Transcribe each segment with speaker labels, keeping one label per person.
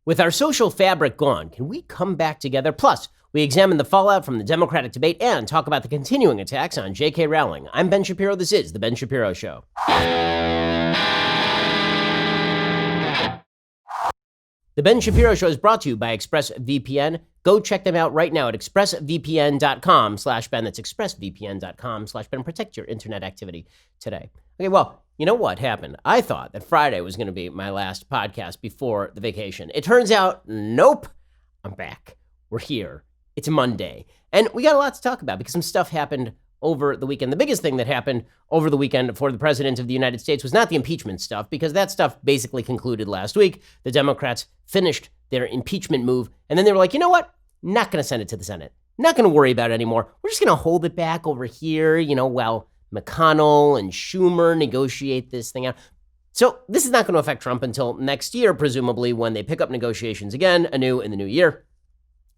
Speaker 1: With our social fabric gone, can we come back together? Plus, we examine the fallout from the Democratic debate and talk about the continuing attacks on JK Rowling. I'm Ben Shapiro. This is The Ben Shapiro Show. The Ben Shapiro Show is brought to you by ExpressVPN. Go check them out right now at expressvpn.com/Ben. That's expressvpn.com/Ben. Protect your internet activity today. Okay, well, you know what happened? I thought that Friday was going to be my last podcast before the vacation. It turns out, nope, I'm back. We're here. It's Monday. And we got a lot to talk about because some stuff happened over the weekend. The biggest thing that happened over the weekend for the president of the United States was not the impeachment stuff, because that stuff basically concluded last week. The Democrats finished their impeachment move, and then they were like, you know what? Not going to send it to the Senate. Not going to worry about it anymore. We're just going to hold it back over here, while McConnell and Schumer negotiate this thing out. So this is not going to affect Trump until next year, presumably, when they pick up negotiations again, anew in the new year.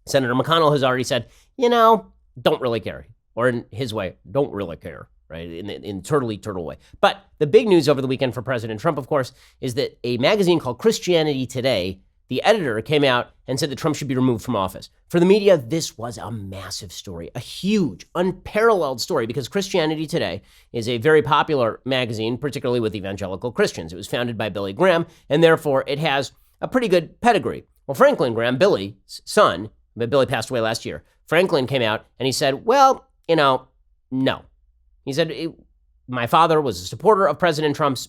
Speaker 1: Senator McConnell has already said, don't really care. Or in his way, don't really care, right? In turtle way. But the big news over the weekend for President Trump, of course, is that a magazine called Christianity Today, the editor came out and said that Trump should be removed from office. For the media, this was a massive story, a huge, unparalleled story, because Christianity Today is a very popular magazine, particularly with evangelical Christians. It was founded by Billy Graham, and therefore it has a pretty good pedigree. Well, Franklin Graham, Billy's son, but Billy passed away last year. Franklin came out and he said, no. He said, my father was a supporter of President Trump's.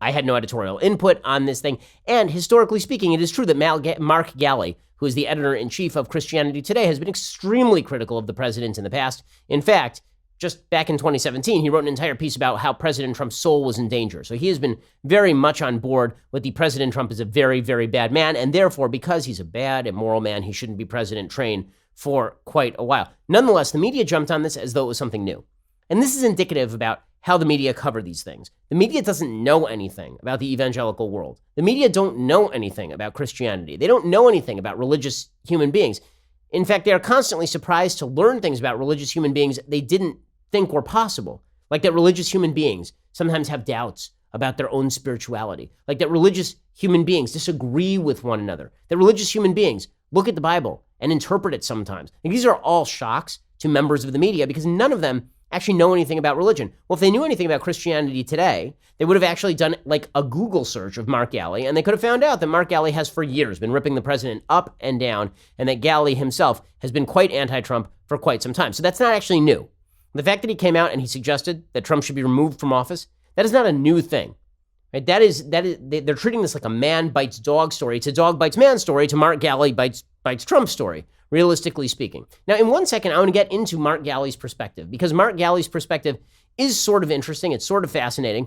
Speaker 1: I had no editorial input on this thing. And historically speaking, it is true that Mark Galli, who is the editor-in-chief of Christianity Today, has been extremely critical of the president in the past. In fact, just back in 2017, he wrote an entire piece about how President Trump's soul was in danger. So he has been very much on board with the President Trump is a very, very bad man. And therefore, because he's a bad, immoral man, he shouldn't be president trained for quite a while. Nonetheless, the media jumped on this as though it was something new. And this is indicative about how the media cover these things. The media doesn't know anything about the evangelical world. The media don't know anything about Christianity. They don't know anything about religious human beings. In fact, they are constantly surprised to learn things about religious human beings they didn't think were possible. Like that religious human beings sometimes have doubts about their own spirituality. Like that religious human beings disagree with one another. That religious human beings look at the Bible and interpret it sometimes. And these are all shocks to members of the media because none of them actually know anything about religion. Well, if they knew anything about Christianity Today, they would have actually done like a Google search of Mark Galli, and they could have found out that Mark Galli has for years been ripping the president up and down, and that Galli himself has been quite anti-Trump for quite some time. So that's not actually new. The fact that he came out and he suggested that Trump should be removed from office, that is not a new thing. Right? They're treating this like a man bites dog story. It's a dog bites man story to Mark Galli bites Trump story, realistically speaking. Now, in 1 second, I want to get into Mark Galli's perspective, because Mark Galli's perspective is sort of interesting. It's sort of fascinating.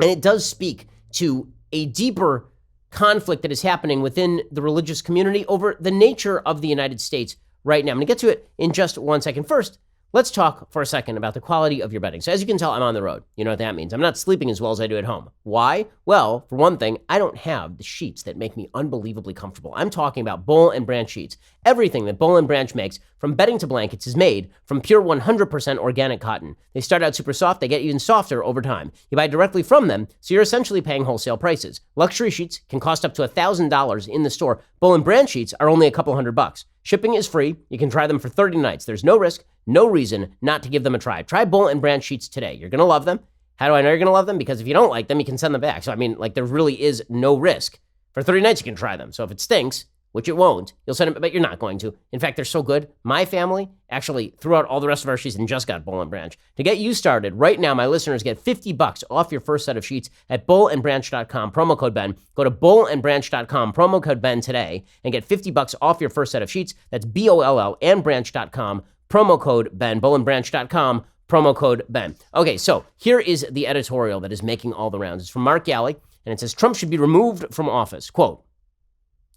Speaker 1: And it does speak to a deeper conflict that is happening within the religious community over the nature of the United States right now. I'm going to get to it in just 1 second. First, let's talk for a second about the quality of your bedding. So as you can tell, I'm on the road. You know what that means. I'm not sleeping as well as I do at home. Why? Well, for one thing, I don't have the sheets that make me unbelievably comfortable. I'm talking about Boll and Branch sheets. Everything that Boll and Branch makes, from bedding to blankets, is made from pure 100% organic cotton. They start out super soft. They get even softer over time. You buy directly from them, so you're essentially paying wholesale prices. Luxury sheets can cost up to $1,000 in the store. Boll and Branch sheets are only a couple $100. Shipping is free. You can try them for 30 nights. There's no risk, no reason not to give them a try. Try Boll and Branch sheets today. You're going to love them. How do I know you're going to love them? Because if you don't like them, you can send them back. So, there really is no risk. For 30 nights, you can try them. So if it stinks, which it won't, you'll send them, but you're not going to. In fact, they're so good. My family actually threw out all the rest of our sheets and just got Boll and Branch. To get you started, right now, my listeners get $50 off your first set of sheets at bollandbranch.com, promo code Ben. Go to bollandbranch.com, promo code Ben today, and get $50 off your first set of sheets. That's BOLL and branch.com, promo code Ben, bollandbranch.com, promo code Ben. Okay, so here is the editorial that is making all the rounds. It's from Mark Galli, and it says, Trump should be removed from office. Quote,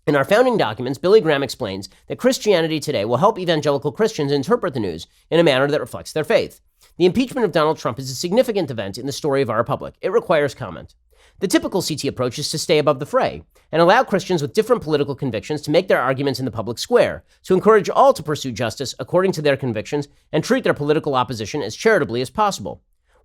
Speaker 1: in our founding documents, Billy Graham explains that Christianity Today will help evangelical Christians interpret the news in a manner that reflects their faith. The impeachment of Donald Trump is a significant event in the story of our republic. It requires comment. The typical CT approach is to stay above the fray and allow Christians with different political convictions to make their arguments in the public square, to encourage all to pursue justice according to their convictions and treat their political opposition as charitably as possible.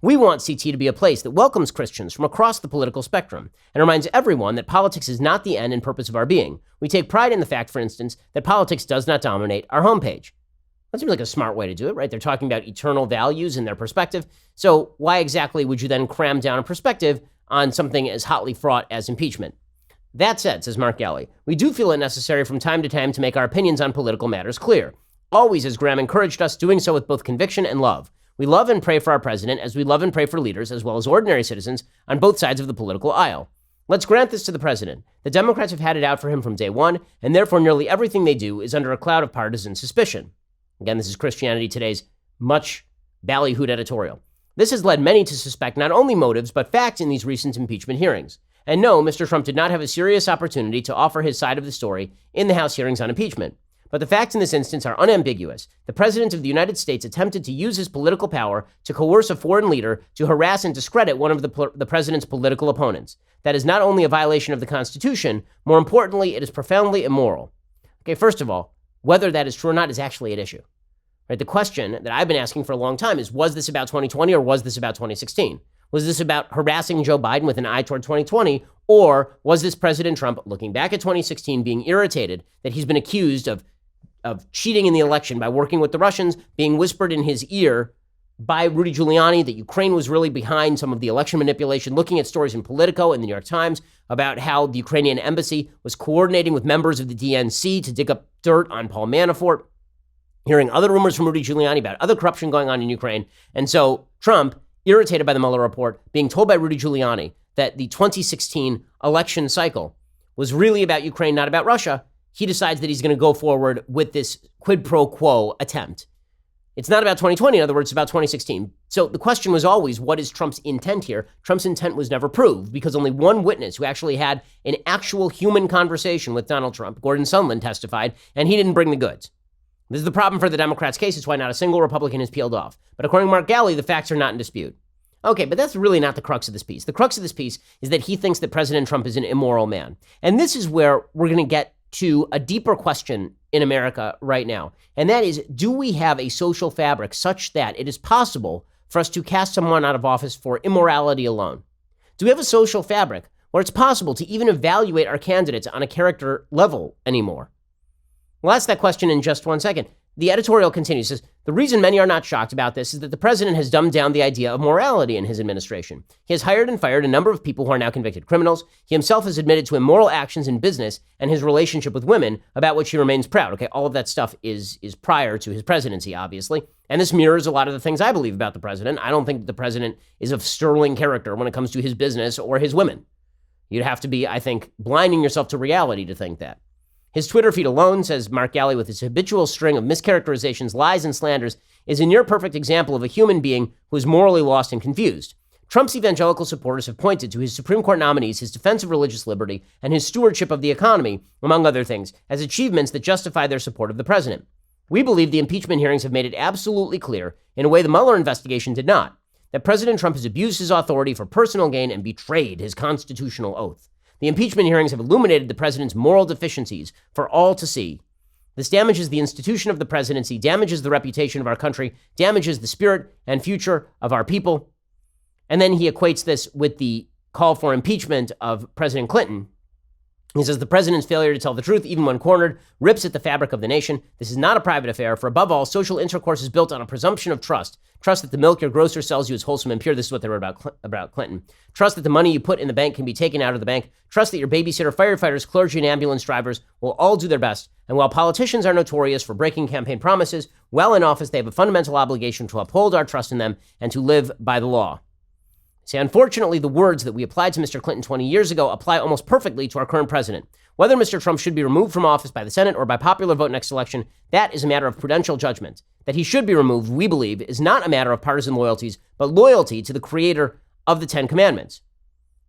Speaker 1: We want CT to be a place that welcomes Christians from across the political spectrum and reminds everyone that politics is not the end and purpose of our being. We take pride in the fact, for instance, that politics does not dominate our homepage. That seems like a smart way to do it, right? They're talking about eternal values and their perspective. So why exactly would you then cram down a perspective on something as hotly fraught as impeachment? That said, says Mark Galli, we do feel it necessary from time to time to make our opinions on political matters clear. Always, as Graham encouraged us, doing so with both conviction and love. We love and pray for our president as we love and pray for leaders as well as ordinary citizens on both sides of the political aisle. Let's grant this to the president. The Democrats have had it out for him from day one, and therefore nearly everything they do is under a cloud of partisan suspicion. Again, this is Christianity Today's much ballyhooed editorial. This has led many to suspect not only motives, but facts in these recent impeachment hearings. And no, Mr. Trump did not have a serious opportunity to offer his side of the story in the House hearings on impeachment. But the facts in this instance are unambiguous. The President of the United States attempted to use his political power to coerce a foreign leader to harass and discredit one of the President's political opponents. That is not only a violation of the Constitution, more importantly, it is profoundly immoral. Okay, first of all, whether that is true or not is actually at issue. Right? The question that I've been asking for a long time is, was this about 2020 or was this about 2016? Was this about harassing Joe Biden with an eye toward 2020, or was this President Trump, looking back at 2016, being irritated that he's been accused of cheating in the election by working with the Russians, being whispered in his ear by Rudy Giuliani that Ukraine was really behind some of the election manipulation, looking at stories in Politico and the New York Times about how the Ukrainian embassy was coordinating with members of the DNC to dig up dirt on Paul Manafort, hearing other rumors from Rudy Giuliani about other corruption going on in Ukraine. And so Trump, irritated by the Mueller report, being told by Rudy Giuliani that the 2016 election cycle was really about Ukraine, not about Russia, he decides that he's going to go forward with this quid pro quo attempt. It's not about 2020, in other words, it's about 2016. So the question was always, what is Trump's intent here? Trump's intent was never proved because only one witness who actually had an actual human conversation with Donald Trump, Gordon Sondland, testified, and he didn't bring the goods. This is the problem for the Democrats' case. It's why not a single Republican is peeled off. But according to Mark Galli, the facts are not in dispute. Okay, but that's really not the crux of this piece. The crux of this piece is that he thinks that President Trump is an immoral man. And this is where we're going to get to a deeper question in America right now. And that is, do we have a social fabric such that it is possible for us to cast someone out of office for immorality alone? Do we have a social fabric where it's possible to even evaluate our candidates on a character level anymore? We'll ask that question in just 1 second. The editorial continues, says, the reason many are not shocked about this is that the president has dumbed down the idea of morality in his administration. He has hired and fired a number of people who are now convicted criminals. He himself has admitted to immoral actions in business and his relationship with women, about which he remains proud. Okay, all of that stuff is prior to his presidency, obviously. And this mirrors a lot of the things I believe about the president. I don't think that the president is of sterling character when it comes to his business or his women. You'd have to be, I think, blinding yourself to reality to think that. His Twitter feed alone, says Mark Galli, with his habitual string of mischaracterizations, lies, and slanders, is a near-perfect example of a human being who is morally lost and confused. Trump's evangelical supporters have pointed to his Supreme Court nominees, his defense of religious liberty, and his stewardship of the economy, among other things, as achievements that justify their support of the president. We believe the impeachment hearings have made it absolutely clear, in a way the Mueller investigation did not, that President Trump has abused his authority for personal gain and betrayed his constitutional oath. The impeachment hearings have illuminated the president's moral deficiencies for all to see. This damages the institution of the presidency, damages the reputation of our country, damages the spirit and future of our people. And then he equates this with the call for impeachment of President Clinton. He says the president's failure to tell the truth, even when cornered, rips at the fabric of the nation. This is not a private affair, for above all, social intercourse is built on a presumption of trust. Trust that the milk your grocer sells you is wholesome and pure. This is what they wrote about Clinton. Trust that the money you put in the bank can be taken out of the bank. Trust that your babysitter, firefighters, clergy, and ambulance drivers will all do their best. And while politicians are notorious for breaking campaign promises, while in office, they have a fundamental obligation to uphold our trust in them and to live by the law. See, unfortunately, the words that we applied to Mr. Clinton 20 years ago apply almost perfectly to our current president. Whether Mr. Trump should be removed from office by the Senate or by popular vote next election, that is a matter of prudential judgment. That he should be removed, we believe, is not a matter of partisan loyalties, but loyalty to the creator of the Ten Commandments.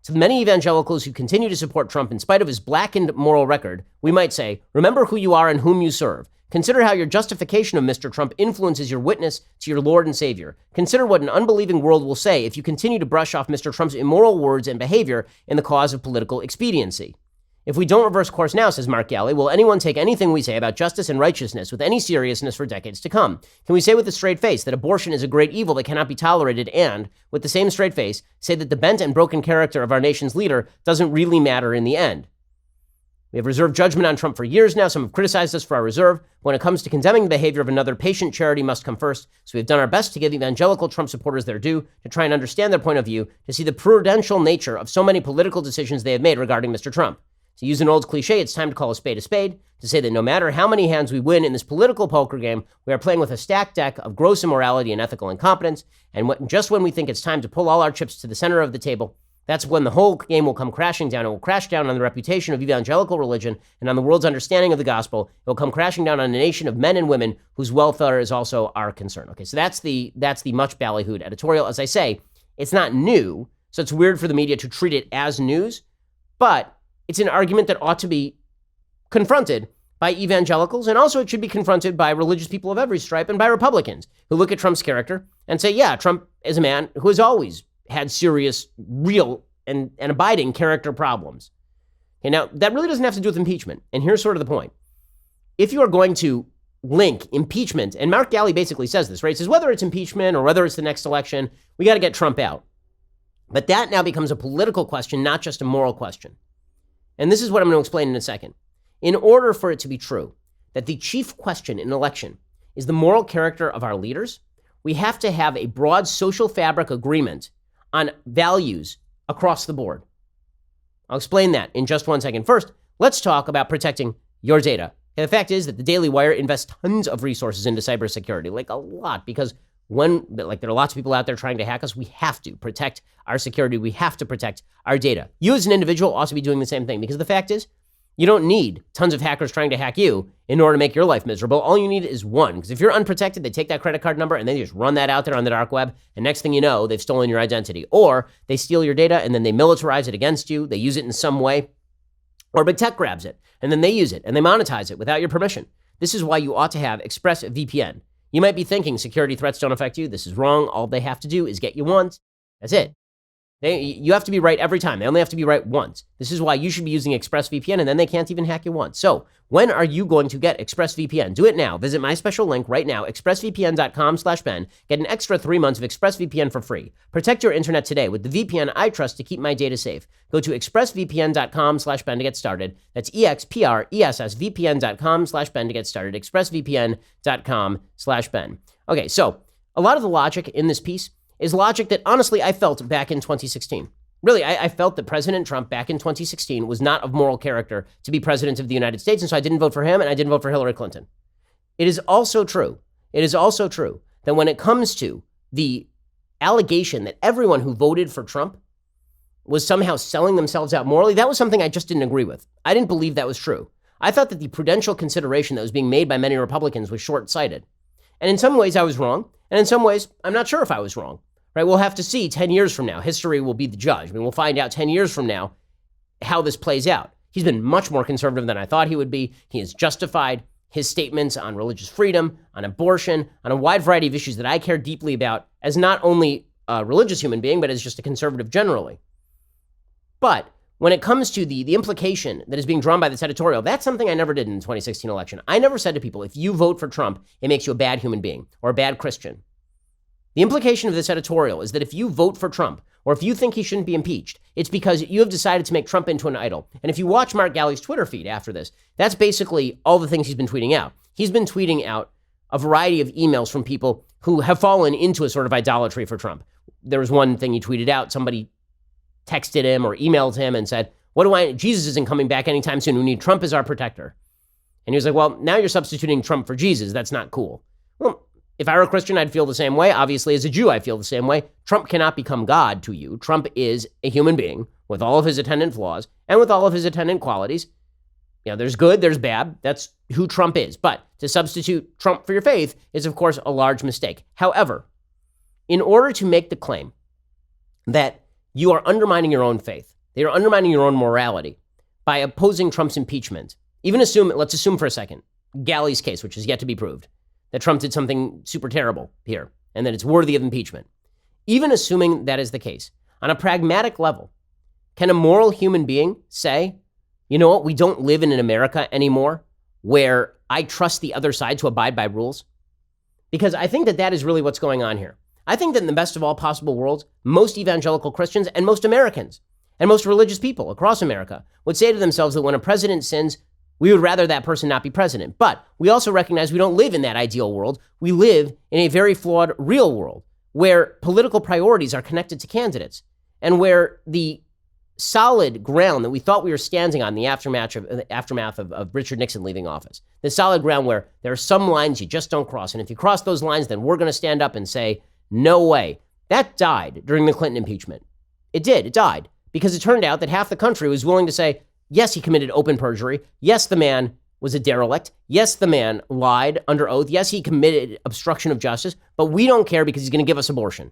Speaker 1: To the many evangelicals who continue to support Trump in spite of his blackened moral record, we might say, remember who you are and whom you serve. Consider how your justification of Mr. Trump influences your witness to your Lord and Savior. Consider what an unbelieving world will say if you continue to brush off Mr. Trump's immoral words and behavior in the cause of political expediency. If we don't reverse course now, says Mark Galley, will anyone take anything we say about justice and righteousness with any seriousness for decades to come? Can we say with a straight face that abortion is a great evil that cannot be tolerated and, with the same straight face, say that the bent and broken character of our nation's leader doesn't really matter in the end? We have reserved judgment on Trump for years now. Some have criticized us for our reserve. When it comes to condemning the behavior of another, patient charity must come first. So we've done our best to give evangelical Trump supporters their due, to try and understand their point of view, to see the prudential nature of so many political decisions they have made regarding Mr. Trump. To use an old cliche, it's time to call a spade, to say that no matter how many hands we win in this political poker game, we are playing with a stacked deck of gross immorality and ethical incompetence. And just when we think it's time to pull all our chips to the center of the table, that's when the whole game will come crashing down. It will crash down on the reputation of evangelical religion and on the world's understanding of the gospel. It will come crashing down on a nation of men and women whose welfare is also our concern. Okay, so that's the much ballyhooed editorial. As I say, it's not new, so it's weird for the media to treat it as news, but it's an argument that ought to be confronted by evangelicals, and also it should be confronted by religious people of every stripe and by Republicans who look at Trump's character and say, yeah, Trump is a man who has always had serious, real, and abiding character problems. Okay, now, that really doesn't have to do with impeachment, and here's sort of the point. If you are going to link impeachment, and Mark Galley basically says this, right? He says whether it's impeachment or whether it's the next election, we got to get Trump out. But that now becomes a political question, not just a moral question. And this is what I'm going to explain in a second. In order for it to be true that the chief question in an election is the moral character of our leaders, we have to have a broad social fabric agreement on values across the board. I'll explain that in just 1 second. First, let's talk about protecting your data. And the fact is that the Daily Wire invests tons of resources into cybersecurity, like a lot, because there are lots of people out there trying to hack us. We have to protect our security. We have to protect our data. You as an individual ought to be doing the same thing, because the fact is, you don't need tons of hackers trying to hack you in order to make your life miserable. All you need is one, because if you're unprotected, they take that credit card number and they just run that out there on the dark web, and next thing you know, they've stolen your identity. Or they steal your data and then they militarize it against you. They use it in some way. Or big tech grabs it and then they use it and they monetize it without your permission. This is why you ought to have ExpressVPN. You might be thinking security threats don't affect you. This is wrong. All they have to do is get you once. That's it. You have to be right every time. They only have to be right once. This is why you should be using ExpressVPN, and then they can't even hack you once. So when are you going to get ExpressVPN? Do it now. Visit my special link right now, expressvpn.com/Ben. Get an extra 3 months of ExpressVPN for free. Protect your internet today with the VPN I trust to keep my data safe. Go to expressvpn.com/Ben to get started. That's expressvpn.com/Ben to get started. expressvpn.com/Ben. Okay, so a lot of the logic in this piece is logic that, honestly, I felt back in 2016. Really, I felt that President Trump back in 2016 was not of moral character to be president of the United States, and so I didn't vote for him, and I didn't vote for Hillary Clinton. It is also true that when it comes to the allegation that everyone who voted for Trump was somehow selling themselves out morally, that was something I just didn't agree with. I didn't believe that was true. I thought that the prudential consideration that was being made by many Republicans was short-sighted. And in some ways, I was wrong, and in some ways, I'm not sure if I was wrong. Right, we'll have to see 10 years from now. History will be the judge. I mean, we'll find out 10 years from now how this plays out. He's been much more conservative than I thought he would be. He has justified his statements on religious freedom, on abortion, on a wide variety of issues that I care deeply about as not only a religious human being, but as just a conservative generally. But when it comes to the implication that is being drawn by this editorial, that's something I never did in the 2016 election. I never said to people, if you vote for Trump, it makes you a bad human being or a bad Christian. The implication of this editorial is that if you vote for Trump, or if you think he shouldn't be impeached, it's because you have decided to make Trump into an idol. And if you watch Mark Galley's Twitter feed after this, that's basically all the things he's been tweeting out. He's been tweeting out a variety of emails from people who have fallen into a sort of idolatry for Trump. There was one thing he tweeted out. Somebody texted him or emailed him and said, Jesus isn't coming back anytime soon. We need Trump as our protector. And he was like, well, now you're substituting Trump for Jesus. That's not cool. Well, if I were a Christian, I'd feel the same way. Obviously, as a Jew, I feel the same way. Trump cannot become God to you. Trump is a human being with all of his attendant flaws and with all of his attendant qualities. You know, there's good, there's bad. That's who Trump is. But to substitute Trump for your faith is, of course, a large mistake. However, in order to make the claim that you are undermining your own faith, that you're undermining your own morality by opposing Trump's impeachment, let's assume for a second, Galley's case, which is yet to be proved, that Trump did something super terrible here and that it's worthy of impeachment. Even assuming that is the case, on a pragmatic level, can a moral human being say You know what? We don't live in an America anymore where I trust the other side to abide by rules. Because I think that is really what's going on here. I think that in the best of all possible worlds, most evangelical Christians and most Americans and most religious people across America would say to themselves that when a president sins, we would rather that person not be president. But we also recognize we don't live in that ideal world. We live in a very flawed real world where political priorities are connected to candidates and where the solid ground that we thought we were standing on in the aftermath of Richard Nixon leaving office, the solid ground where there are some lines you just don't cross. And if you cross those lines, then we're going to stand up and say, no way. That died during the Clinton impeachment. It did. It died because it turned out that half the country was willing to say, yes, he committed open perjury. Yes, the man was a derelict. Yes, the man lied under oath. Yes, he committed obstruction of justice, but we don't care because he's going to give us abortion.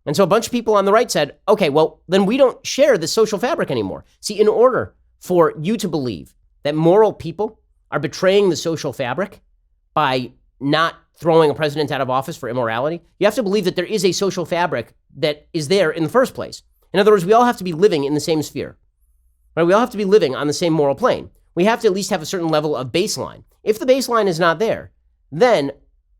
Speaker 1: And so a bunch of people on the right said, okay, well, then we don't share the social fabric anymore. See, in order for you to believe that moral people are betraying the social fabric by not throwing a president out of office for immorality, you have to believe that there is a social fabric that is there in the first place. In other words, we all have to be living in the same sphere. Right? We all have to be living on the same moral plane. We have to at least have a certain level of baseline. If the baseline is not there, then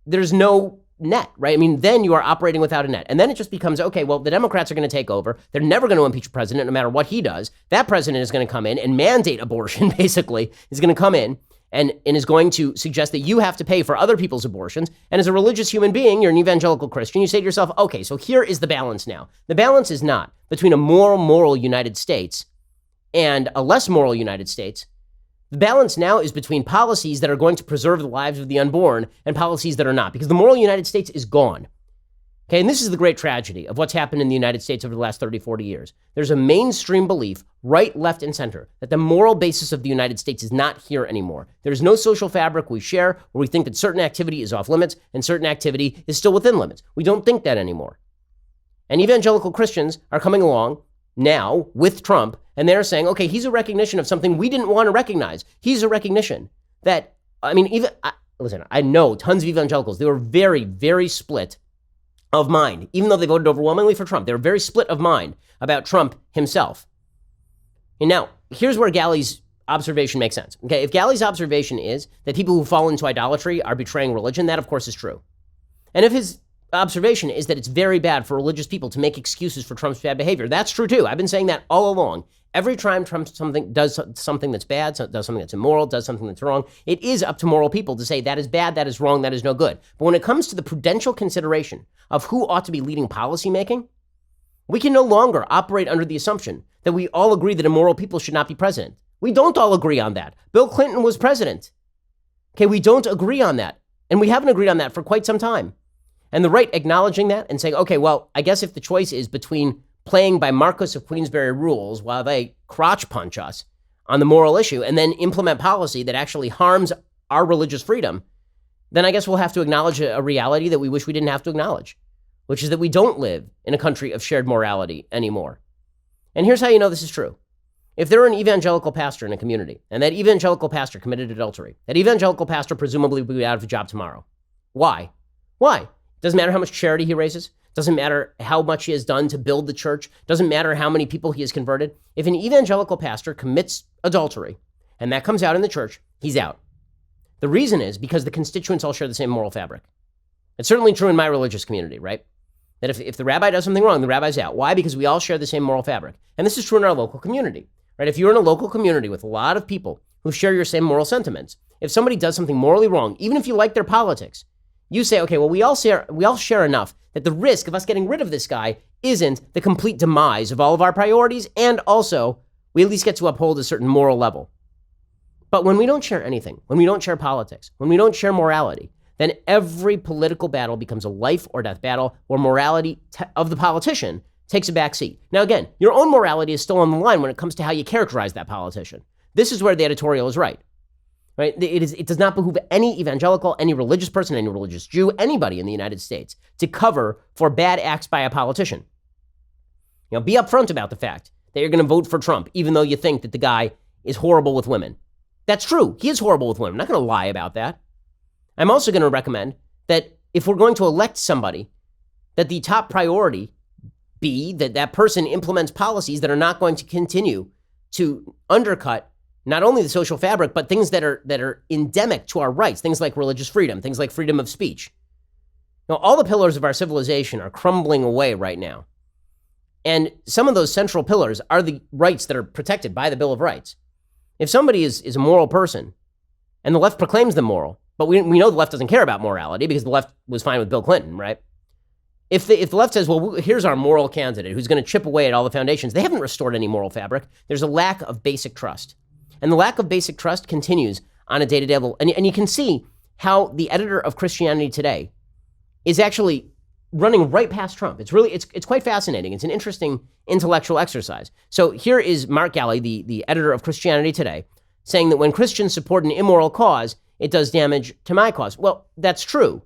Speaker 1: there's no net, right? I mean, then you are operating without a net. And then it just becomes, okay, well, the Democrats are going to take over. They're never going to impeach a president no matter what he does. That president is going to come in and mandate abortion, basically. He's going to come in and is going to suggest that you have to pay for other people's abortions. And as a religious human being, you're an evangelical Christian, you say to yourself, okay, so here is the balance now. The balance is not between a moral United States and a less moral United States. The balance now is between policies that are going to preserve the lives of the unborn and policies that are not, because the moral United States is gone. Okay, and this is the great tragedy of what's happened in the United States over the last 30, 40 years. There's a mainstream belief, right, left, and center, that the moral basis of the United States is not here anymore. There's no social fabric we share where we think that certain activity is off limits and certain activity is still within limits. We don't think that anymore. And evangelical Christians are coming along now with Trump, and they're saying, okay, he's a recognition of something we didn't want to recognize. He's a recognition that, I mean, listen, I know tons of evangelicals, they were very, very split of mind, even though they voted overwhelmingly for Trump. They were very split of mind about Trump himself. And now, here's where Galley's observation makes sense. Okay, if Galley's observation is that people who fall into idolatry are betraying religion, that of course is true. And if his observation is that it's very bad for religious people to make excuses for Trump's bad behavior, that's true too. I've been saying that all along. Every time Trump does something that's bad, does something that's immoral, does something that's wrong, it is up to moral people to say that is bad, that is wrong, that is no good. But when it comes to the prudential consideration of who ought to be leading policymaking, we can no longer operate under the assumption that we all agree that immoral people should not be president. We don't all agree on that. Bill Clinton was president. Okay, we don't agree on that. And we haven't agreed on that for quite some time. And the right acknowledging that and saying, okay, well, I guess if the choice is between playing by Marquis of Queensberry rules while they crotch punch us on the moral issue and then implement policy that actually harms our religious freedom, then I guess we'll have to acknowledge a reality that we wish we didn't have to acknowledge, which is that we don't live in a country of shared morality anymore. And here's how you know this is true. If there were an evangelical pastor in a community and that evangelical pastor committed adultery, that evangelical pastor presumably would be out of a job tomorrow. Why? Why? Doesn't matter how much charity he raises. Doesn't matter how much he has done to build the church. Doesn't matter how many people he has converted. If an evangelical pastor commits adultery and that comes out in the church, he's out. The reason is because the constituents all share the same moral fabric. It's certainly true in my religious community, right? That if the rabbi does something wrong, the rabbi's out. Why? Because we all share the same moral fabric. And this is true in our local community, right? If you're in a local community with a lot of people who share your same moral sentiments, if somebody does something morally wrong, even if you like their politics, you say, okay, well, we all share enough that the risk of us getting rid of this guy isn't the complete demise of all of our priorities, and also we at least get to uphold a certain moral level. But when we don't share anything, when we don't share politics, when we don't share morality, then every political battle becomes a life or death battle where morality of the politician takes a back seat. Now, again, your own morality is still on the line when it comes to how you characterize that politician. This is where the editorial is right. Right? It does not behoove any evangelical, any religious person, any religious Jew, anybody in the United States to cover for bad acts by a politician. You know, be upfront about the fact that you're going to vote for Trump, even though you think that the guy is horrible with women. That's true. He is horrible with women. I'm not going to lie about that. I'm also going to recommend that if we're going to elect somebody, that the top priority be that that person implements policies that are not going to continue to undercut not only the social fabric, but things that are endemic to our rights, things like religious freedom, things like freedom of speech. Now, all the pillars of our civilization are crumbling away right now. And some of those central pillars are the rights that are protected by the Bill of Rights. If somebody is a moral person, and the left proclaims them moral, but we know the left doesn't care about morality because the left was fine with Bill Clinton, right? If the left says, well, here's our moral candidate who's going to chip away at all the foundations, they haven't restored any moral fabric. There's a lack of basic trust. And the lack of basic trust continues on a day-to-day level. And you can see how the editor of Christianity Today is actually running right past Trump. It's quite fascinating. It's an interesting intellectual exercise. So here is Mark Galli, the editor of Christianity Today, saying that when Christians support an immoral cause, it does damage to my cause. Well, that's true,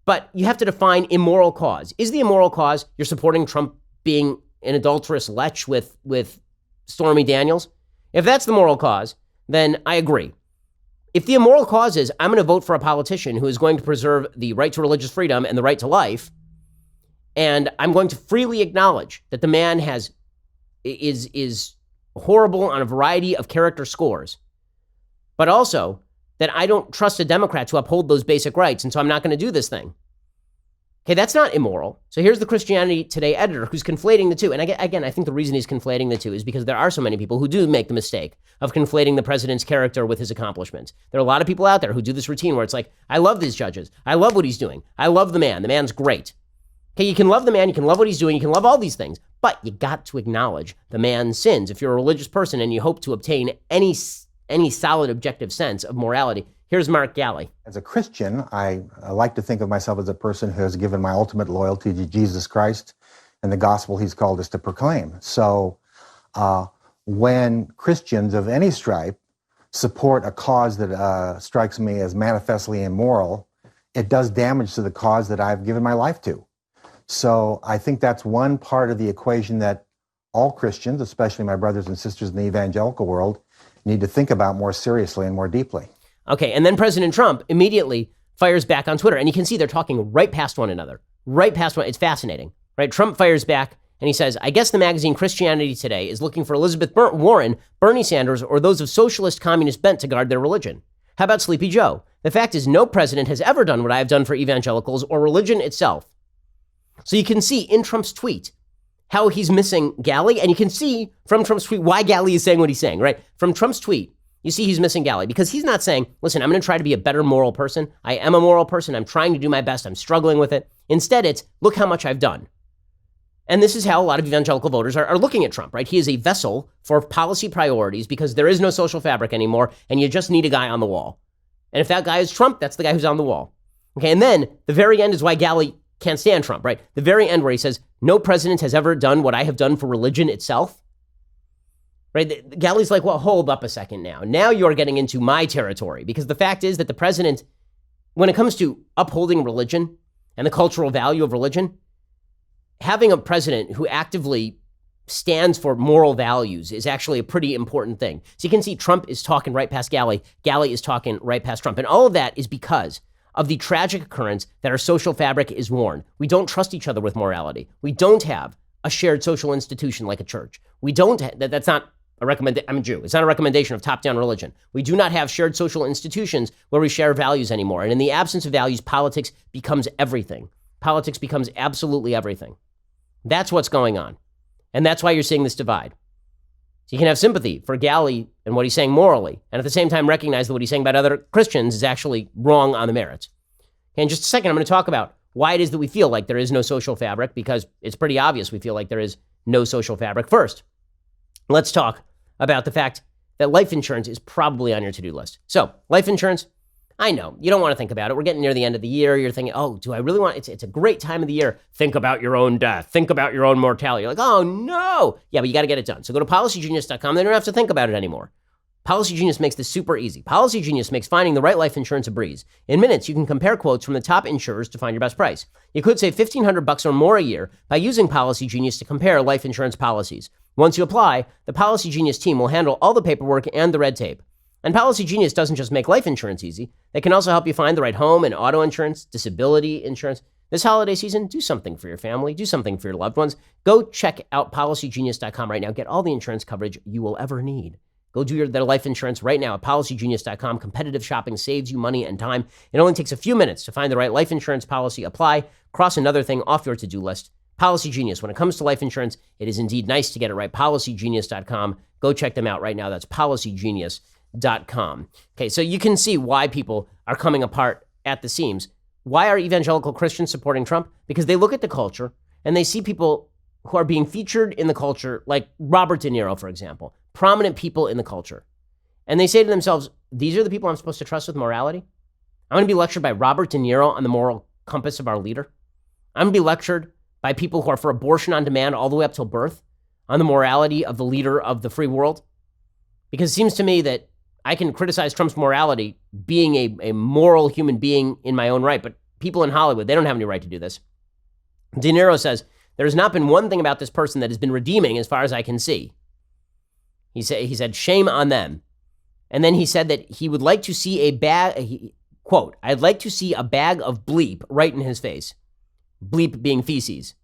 Speaker 1: but you have to define immoral cause. Is the immoral cause you're supporting Trump being an adulterous lech with Stormy Daniels? If that's the moral cause, then I agree. If the immoral cause is I'm going to vote for a politician who is going to preserve the right to religious freedom and the right to life, and I'm going to freely acknowledge that the man is horrible on a variety of character scores, but also that I don't trust a Democrat to uphold those basic rights, and so I'm not going to do this thing. Okay, that's not immoral. So here's the Christianity Today editor who's conflating the two. And again, I think the reason he's conflating the two is because there are so many people who do make the mistake of conflating the president's character with his accomplishments. There are a lot of people out there who do this routine where it's like, I love these judges. I love what he's doing. I love the man. The man's great. Okay, you can love the man. You can love what he's doing. You can love all these things. But you got to acknowledge the man's sins. If you're a religious person and you hope to obtain any solid objective sense of morality, here's Mark Galli.
Speaker 2: As a Christian, I like to think of myself as a person who has given my ultimate loyalty to Jesus Christ and the gospel he's called us to proclaim. So when Christians of any stripe support a cause that strikes me as manifestly immoral, it does damage to the cause that I've given my life to. So I think that's one part of the equation that all Christians, especially my brothers and sisters in the evangelical world, need to think about more seriously and more deeply.
Speaker 1: Okay, and then President Trump immediately fires back on Twitter, and you can see they're talking right past one another, right past one. It's fascinating, right? Trump fires back, and he says, I guess the magazine Christianity Today is looking for Elizabeth Warren, Bernie Sanders, or those of socialist communist bent to guard their religion. How about Sleepy Joe? The fact is, no president has ever done what I have done for evangelicals or religion itself. So you can see in Trump's tweet how he's missing Galli, and you can see from Trump's tweet why Galli is saying what he's saying, right? From Trump's tweet, you see he's missing Galli because he's not saying, listen, I'm going to try to be a better moral person. I am a moral person. I'm trying to do my best. I'm struggling with it. Instead, it's, look how much I've done. And this is how a lot of evangelical voters are looking at Trump, right? He is a vessel for policy priorities because there is no social fabric anymore, and you just need a guy on the wall. And if that guy is Trump, that's the guy who's on the wall. Okay, and then the very end is why Galli can't stand Trump, right? The very end where he says, no president has ever done what I have done for religion itself. Right? Galli's like, well, hold up a second now. Now you're getting into my territory because the fact is that the president, when it comes to upholding religion and the cultural value of religion, having a president who actively stands for moral values is actually a pretty important thing. So you can see Trump is talking right past Galli. Galli is talking right past Trump. And all of that is because of the tragic occurrence that our social fabric is worn. We don't trust each other with morality. We don't have a shared social institution like a church. We don't, that's not a recommendation. I'm a Jew. It's not a recommendation of top-down religion. We do not have shared social institutions where we share values anymore. And in the absence of values, politics becomes everything. Politics becomes absolutely everything. That's what's going on. And that's why you're seeing this divide. So you can have sympathy for Galli and what he's saying morally, and at the same time recognize that what he's saying about other Christians is actually wrong on the merits. In just a second, I'm going to talk about why it is that we feel like there is no social fabric, because it's pretty obvious we feel like there is no social fabric. First, let's talk about the fact that life insurance is probably on your to-do list. So, life insurance, I know, you don't want to think about it. We're getting near the end of the year. You're thinking, oh, do I really want it? It's a great time of the year. Think about your own death. Think about your own mortality. You're like, oh, no. Yeah, but you got to get it done. So go to policygenius.com. Then you don't have to think about it anymore. Policy Genius makes this super easy. Policy Genius makes finding the right life insurance a breeze. In minutes, you can compare quotes from the top insurers to find your best price. You could save $1,500 or more a year by using Policy Genius to compare life insurance policies. Once you apply, the Policy Genius team will handle all the paperwork and the red tape. And Policy Genius doesn't just make life insurance easy. They can also help you find the right home and auto insurance, disability insurance, This holiday season, do something for your family, do something for your loved ones. Go check out policygenius.com right now. Get all the insurance coverage you will ever need. Go do their life insurance right now at policygenius.com. Competitive shopping saves you money and time. It only takes a few minutes to find the right life insurance policy, apply, cross another thing off your to-do list. Policy Genius. When it comes to life insurance, it is indeed nice to get it right. Policygenius.com. Go check them out right now. That's policygenius.com. Okay, so you can see why people are coming apart at the seams. Why are evangelical Christians supporting Trump? Because they look at the culture and they see people who are being featured in the culture, like Robert De Niro, for example, prominent people in the culture. And they say to themselves, these are the people I'm supposed to trust with morality? I'm going to be lectured by Robert De Niro on the moral compass of our leader. I'm going to be lectured by people who are for abortion on demand all the way up till birth on the morality of the leader of the free world. Because it seems to me that I can criticize Trump's morality being a moral human being in my own right, but people in Hollywood, they don't have any right to do this. De Niro says, there's not been one thing about this person that has been redeeming as far as I can see. He said, shame on them. And then he said that he would like to see a bag, quote, I'd like to see a bag of bleep right in his face. Bleep being feces.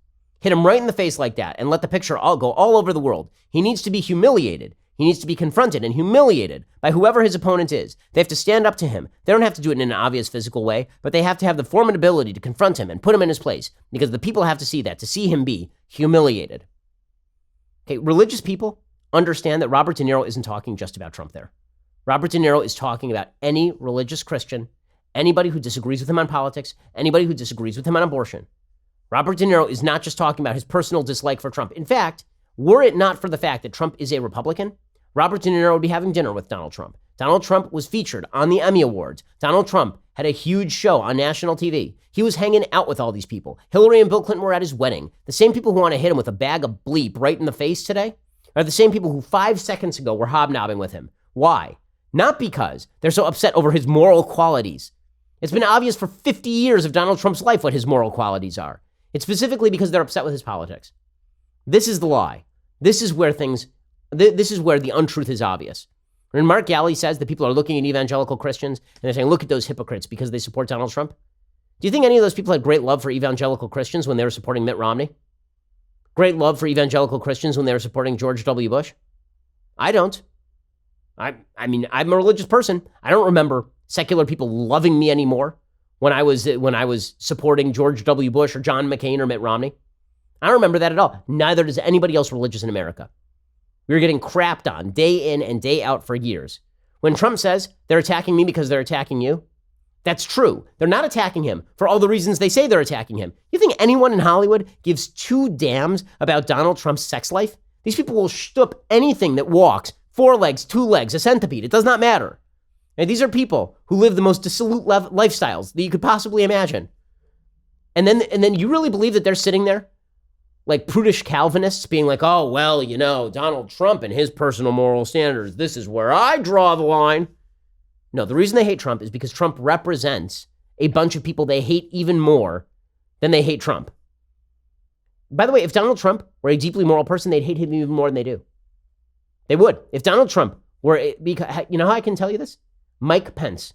Speaker 1: Hit him right in the face like that and let the picture all go all over the world. He needs to be humiliated. He needs to be confronted and humiliated by whoever his opponent is. They have to stand up to him. They don't have to do it in an obvious physical way, but they have to have the formidability to confront him and put him in his place because the people have to see that, to see him be humiliated. Okay, religious people understand that Robert De Niro isn't talking just about Trump there. Robert De Niro is talking about any religious Christian, anybody who disagrees with him on politics, anybody who disagrees with him on abortion. Robert De Niro is not just talking about his personal dislike for Trump. In fact, were it not for the fact that Trump is a Republican, Robert De Niro would be having dinner with Donald Trump. Donald Trump was featured on the Emmy Awards. Donald Trump had a huge show on national TV. He was hanging out with all these people. Hillary and Bill Clinton were at his wedding. The same people who want to hit him with a bag of bleep right in the face today are the same people who 5 seconds ago were hobnobbing with him. Why? Not because they're so upset over his moral qualities. It's been obvious for 50 years of Donald Trump's life what his moral qualities are. It's specifically because they're upset with his politics. This is the lie. This is where the untruth is obvious. When Mark Gallagher says that people are looking at evangelical Christians and they're saying, look at those hypocrites because they support Donald Trump. Do you think any of those people had great love for evangelical Christians when they were supporting Mitt Romney? Great love for evangelical Christians when they were supporting George W. Bush? I don't. I mean, I'm a religious person. I don't remember secular people loving me anymore when I was supporting George W. Bush or John McCain or Mitt Romney. I don't remember that at all. Neither does anybody else religious in America. We were getting crapped on day in and day out for years. When Trump says they're attacking me because they're attacking you, that's true. They're not attacking him for all the reasons they say they're attacking him. You think anyone in Hollywood gives two damns about Donald Trump's sex life? These people will shtup anything that walks, 4 legs, 2 legs, a centipede. It does not matter. And these are people who live the most dissolute lifestyles that you could possibly imagine. And then you really believe that they're sitting there like prudish Calvinists being like, oh, well, you know, Donald Trump and his personal moral standards, this is where I draw the line. No, the reason they hate Trump is because Trump represents a bunch of people they hate even more than they hate Trump. By the way, if Donald Trump were a deeply moral person, they'd hate him even more than they do. They would. If Donald Trump were, because, you know how I can tell you this? Mike Pence.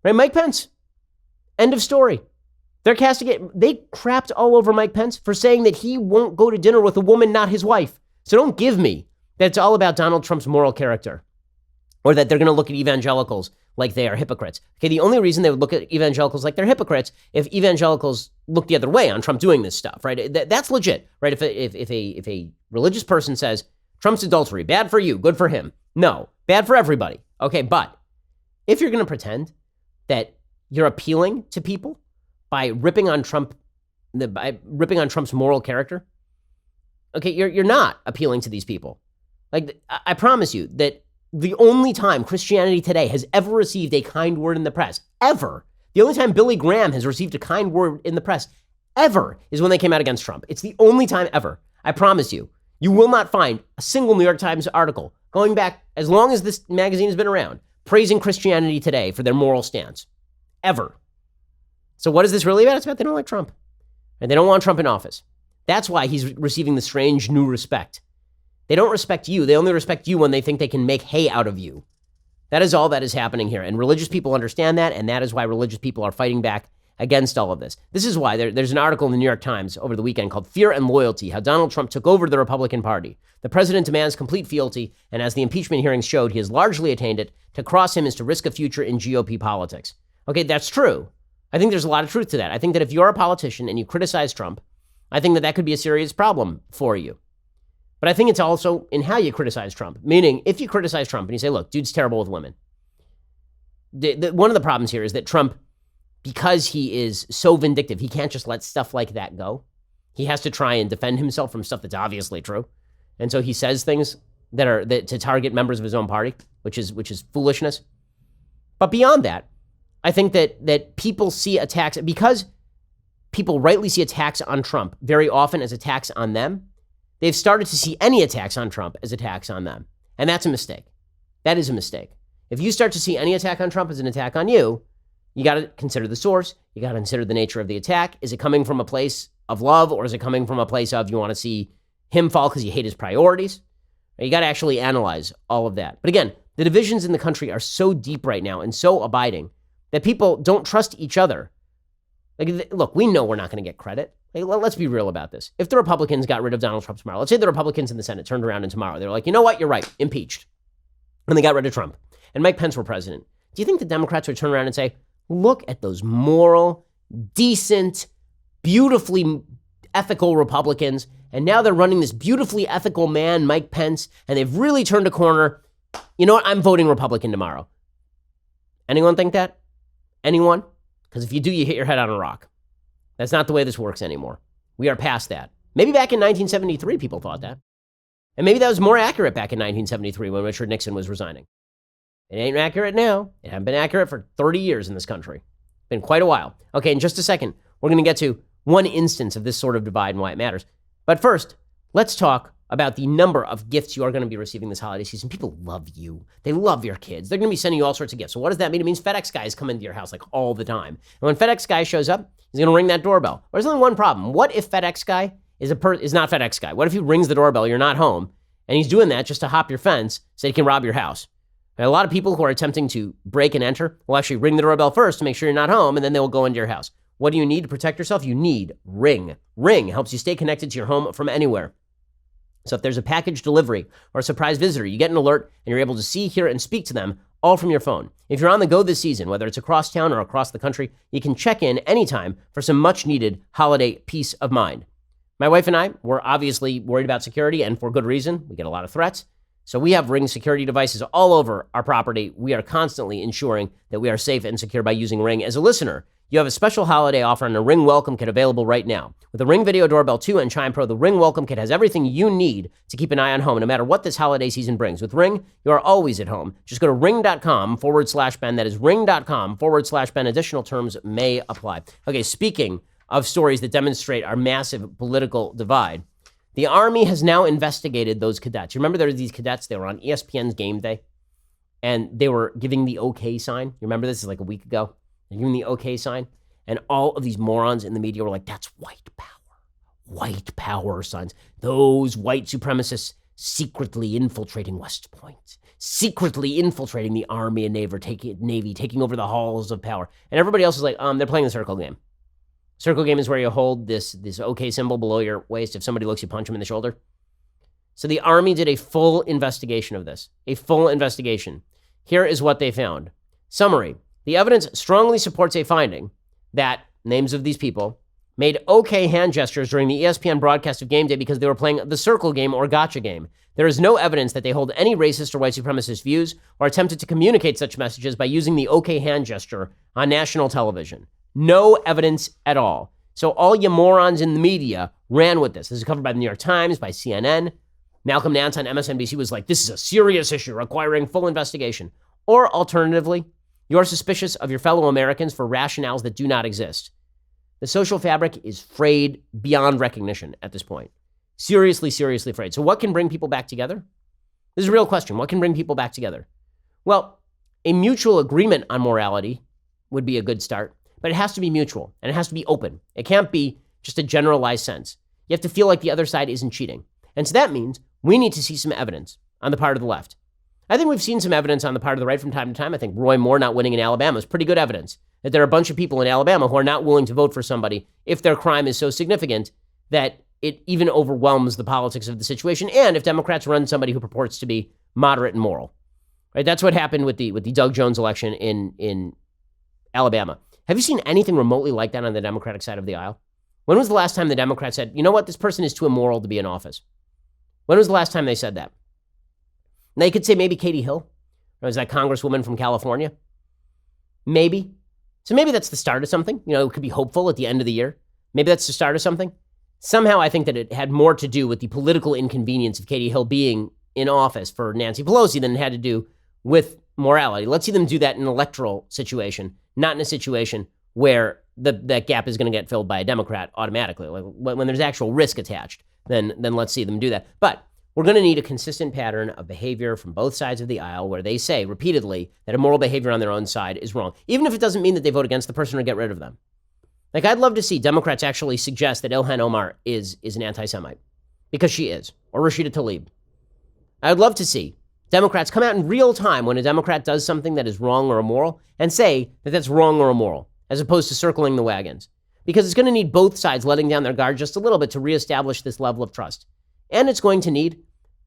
Speaker 1: Right? Mike Pence. End of story. They're castigating. They crapped all over Mike Pence for saying that he won't go to dinner with a woman, not his wife. So don't give me that it's all about Donald Trump's moral character or that they're going to look at evangelicals like they are hypocrites. Okay, the only reason they would look at evangelicals like they're hypocrites if evangelicals look the other way on Trump doing this stuff, right? That's legit, right? If a religious person says Trump's adultery, bad for you, good for him. No, bad for everybody. Okay, but if you're going to pretend that you're appealing to people by ripping on Trump, by ripping on Trump's moral character, okay, you're not appealing to these people. Like, I promise you that the only time Christianity Today has ever received a kind word in the press, ever, the only time Billy Graham has received a kind word in the press, ever, is when they came out against Trump. It's the only time ever. I promise you. You will not find a single New York Times article going back as long as this magazine has been around, praising Christianity Today for their moral stance. Ever. So what is this really about? It's about they don't like Trump. And they don't want Trump in office. That's why he's receiving the strange new respect. They don't respect you. They only respect you when they think they can make hay out of you. That is all that is happening here. And religious people understand that, and that is why religious people are fighting back against all of this. This is why there's an article in the New York Times over the weekend called Fear and Loyalty, How Donald Trump Took Over the Republican Party. The president demands complete fealty, and as the impeachment hearings showed, he has largely attained it. To cross him is to risk a future in GOP politics. Okay, that's true. I think there's a lot of truth to that. I think that if you're a politician and you criticize Trump, I think that could be a serious problem for you. But I think it's also in how you criticize Trump. Meaning, if you criticize Trump and you say, look, dude's terrible with women. One of the problems here is that Trump, because he is so vindictive, he can't just let stuff like that go. He has to try and defend himself from stuff that's obviously true. And so he says things that to target members of his own party, which is foolishness. But beyond that, I think that people see attacks, because people rightly see attacks on Trump very often as attacks on them. They've started to see any attacks on Trump as attacks on them. And that's a mistake. That is a mistake. If you start to see any attack on Trump as an attack on you, you got to consider the source. You got to consider the nature of the attack. Is it coming from a place of love, or is it coming from a place of you want to see him fall because you hate his priorities? You got to actually analyze all of that. But again, the divisions in the country are so deep right now and so abiding that people don't trust each other. Like, look, we know we're not going to get credit. Like, let's be real about this. If the Republicans got rid of Donald Trump tomorrow, let's say the Republicans in the Senate turned around and tomorrow they were like, you know what, you're right, impeached. And they got rid of Trump. And Mike Pence were president. Do you think the Democrats would turn around and say, look at those moral, decent, beautifully ethical Republicans, and now they're running this beautifully ethical man, Mike Pence, and they've really turned a corner. You know what? I'm voting Republican tomorrow. Anyone think that? Anyone? Because if you do, you hit your head on a rock. That's not the way this works anymore. We are past that. Maybe back in 1973, people thought that. And maybe that was more accurate back in 1973 when Richard Nixon was resigning. It ain't accurate now. It hasn't been accurate for 30 years in this country. Been quite a while. Okay, in just a second, we're going to get to one instance of this sort of divide and why it matters. But first, let's talk about the number of gifts you are going to be receiving this holiday season. People love you. They love your kids. They're going to be sending you all sorts of gifts. So what does that mean? It means FedEx guys come into your house like all the time. And when FedEx guy shows up, he's going to ring that doorbell. Well, there's only one problem. What if FedEx guy is not FedEx guy? What if he rings the doorbell, you're not home, and he's doing that just to hop your fence so he can rob your house? And a lot of people who are attempting to break and enter will actually ring the doorbell first to make sure you're not home, and then they will go into your house. What do you need to protect yourself? You need Ring. Ring helps you stay connected to your home from anywhere. So if there's a package delivery or a surprise visitor, you get an alert and you're able to see, hear, and speak to them all from your phone. If you're on the go this season, whether it's across town or across the country, you can check in anytime for some much needed holiday peace of mind. My wife and I were obviously worried about security, and for good reason. We get a lot of threats. So we have Ring security devices all over our property. We are constantly ensuring that we are safe and secure by using Ring. As a listener, you have a special holiday offer on a Ring Welcome Kit available right now. With the Ring Video Doorbell 2 and Chime Pro, the Ring Welcome Kit has everything you need to keep an eye on home, no matter what this holiday season brings. With Ring, you are always at home. Just go to ring.com/Ben. That is ring.com/Ben. Additional terms may apply. Okay, speaking of stories that demonstrate our massive political divide, the Army has now investigated those cadets. You remember there were these cadets, they were on ESPN's Game Day, and they were giving the okay sign. You remember this is like a week ago? They're giving the okay sign. And all of these morons in the media were like, that's white power. White power, sons. Those white supremacists secretly infiltrating West Point. Secretly infiltrating the Army and Navy, taking over the halls of power. And everybody else is like, they're playing the circle game. Circle game is where you hold this okay symbol below your waist. If somebody looks, you punch them in the shoulder. So the Army did a full investigation of this. A full investigation. Here is what they found. Summary. The evidence strongly supports a finding that names of these people made okay hand gestures during the ESPN broadcast of Game Day because they were playing the circle game or gotcha game. There is no evidence that they hold any racist or white supremacist views or attempted to communicate such messages by using the okay hand gesture on national television. No evidence at all. So all you morons in the media ran with this. This is covered by the New York Times, by CNN. Malcolm Nance on MSNBC was like, this is a serious issue requiring full investigation. Or alternatively, you're suspicious of your fellow Americans for rationales that do not exist. The social fabric is frayed beyond recognition at this point. Seriously, seriously frayed. So what can bring people back together? This is a real question. What can bring people back together? Well, a mutual agreement on morality would be a good start, but it has to be mutual and it has to be open. It can't be just a generalized sense. You have to feel like the other side isn't cheating. And so that means we need to see some evidence on the part of the left. I think we've seen some evidence on the part of the right from time to time. I think Roy Moore not winning in Alabama is pretty good evidence that there are a bunch of people in Alabama who are not willing to vote for somebody if their crime is so significant that it even overwhelms the politics of the situation, and if Democrats run somebody who purports to be moderate and moral. Right? That's what happened with the Doug Jones election in Alabama. Have you seen anything remotely like that on the Democratic side of the aisle? When was the last time the Democrats said, you know what, this person is too immoral to be in office? When was the last time they said that? And they could say maybe Katie Hill, or was that congresswoman from California? Maybe. So maybe that's the start of something. You know, it could be hopeful at the end of the year. Maybe that's the start of something. Somehow I think that it had more to do with the political inconvenience of Katie Hill being in office for Nancy Pelosi than it had to do with morality. Let's see them do that in an electoral situation, not in a situation where that gap is going to get filled by a Democrat automatically. Like when there's actual risk attached, then let's see them do that. But we're going to need a consistent pattern of behavior from both sides of the aisle where they say repeatedly that immoral behavior on their own side is wrong, even if it doesn't mean that they vote against the person or get rid of them. Like, I'd love to see Democrats actually suggest that Ilhan Omar is an anti-Semite, because she is, or Rashida Tlaib. I'd love to see Democrats come out in real time when a Democrat does something that is wrong or immoral and say that that's wrong or immoral, as opposed to circling the wagons. Because it's going to need both sides letting down their guard just a little bit to reestablish this level of trust. And it's going to need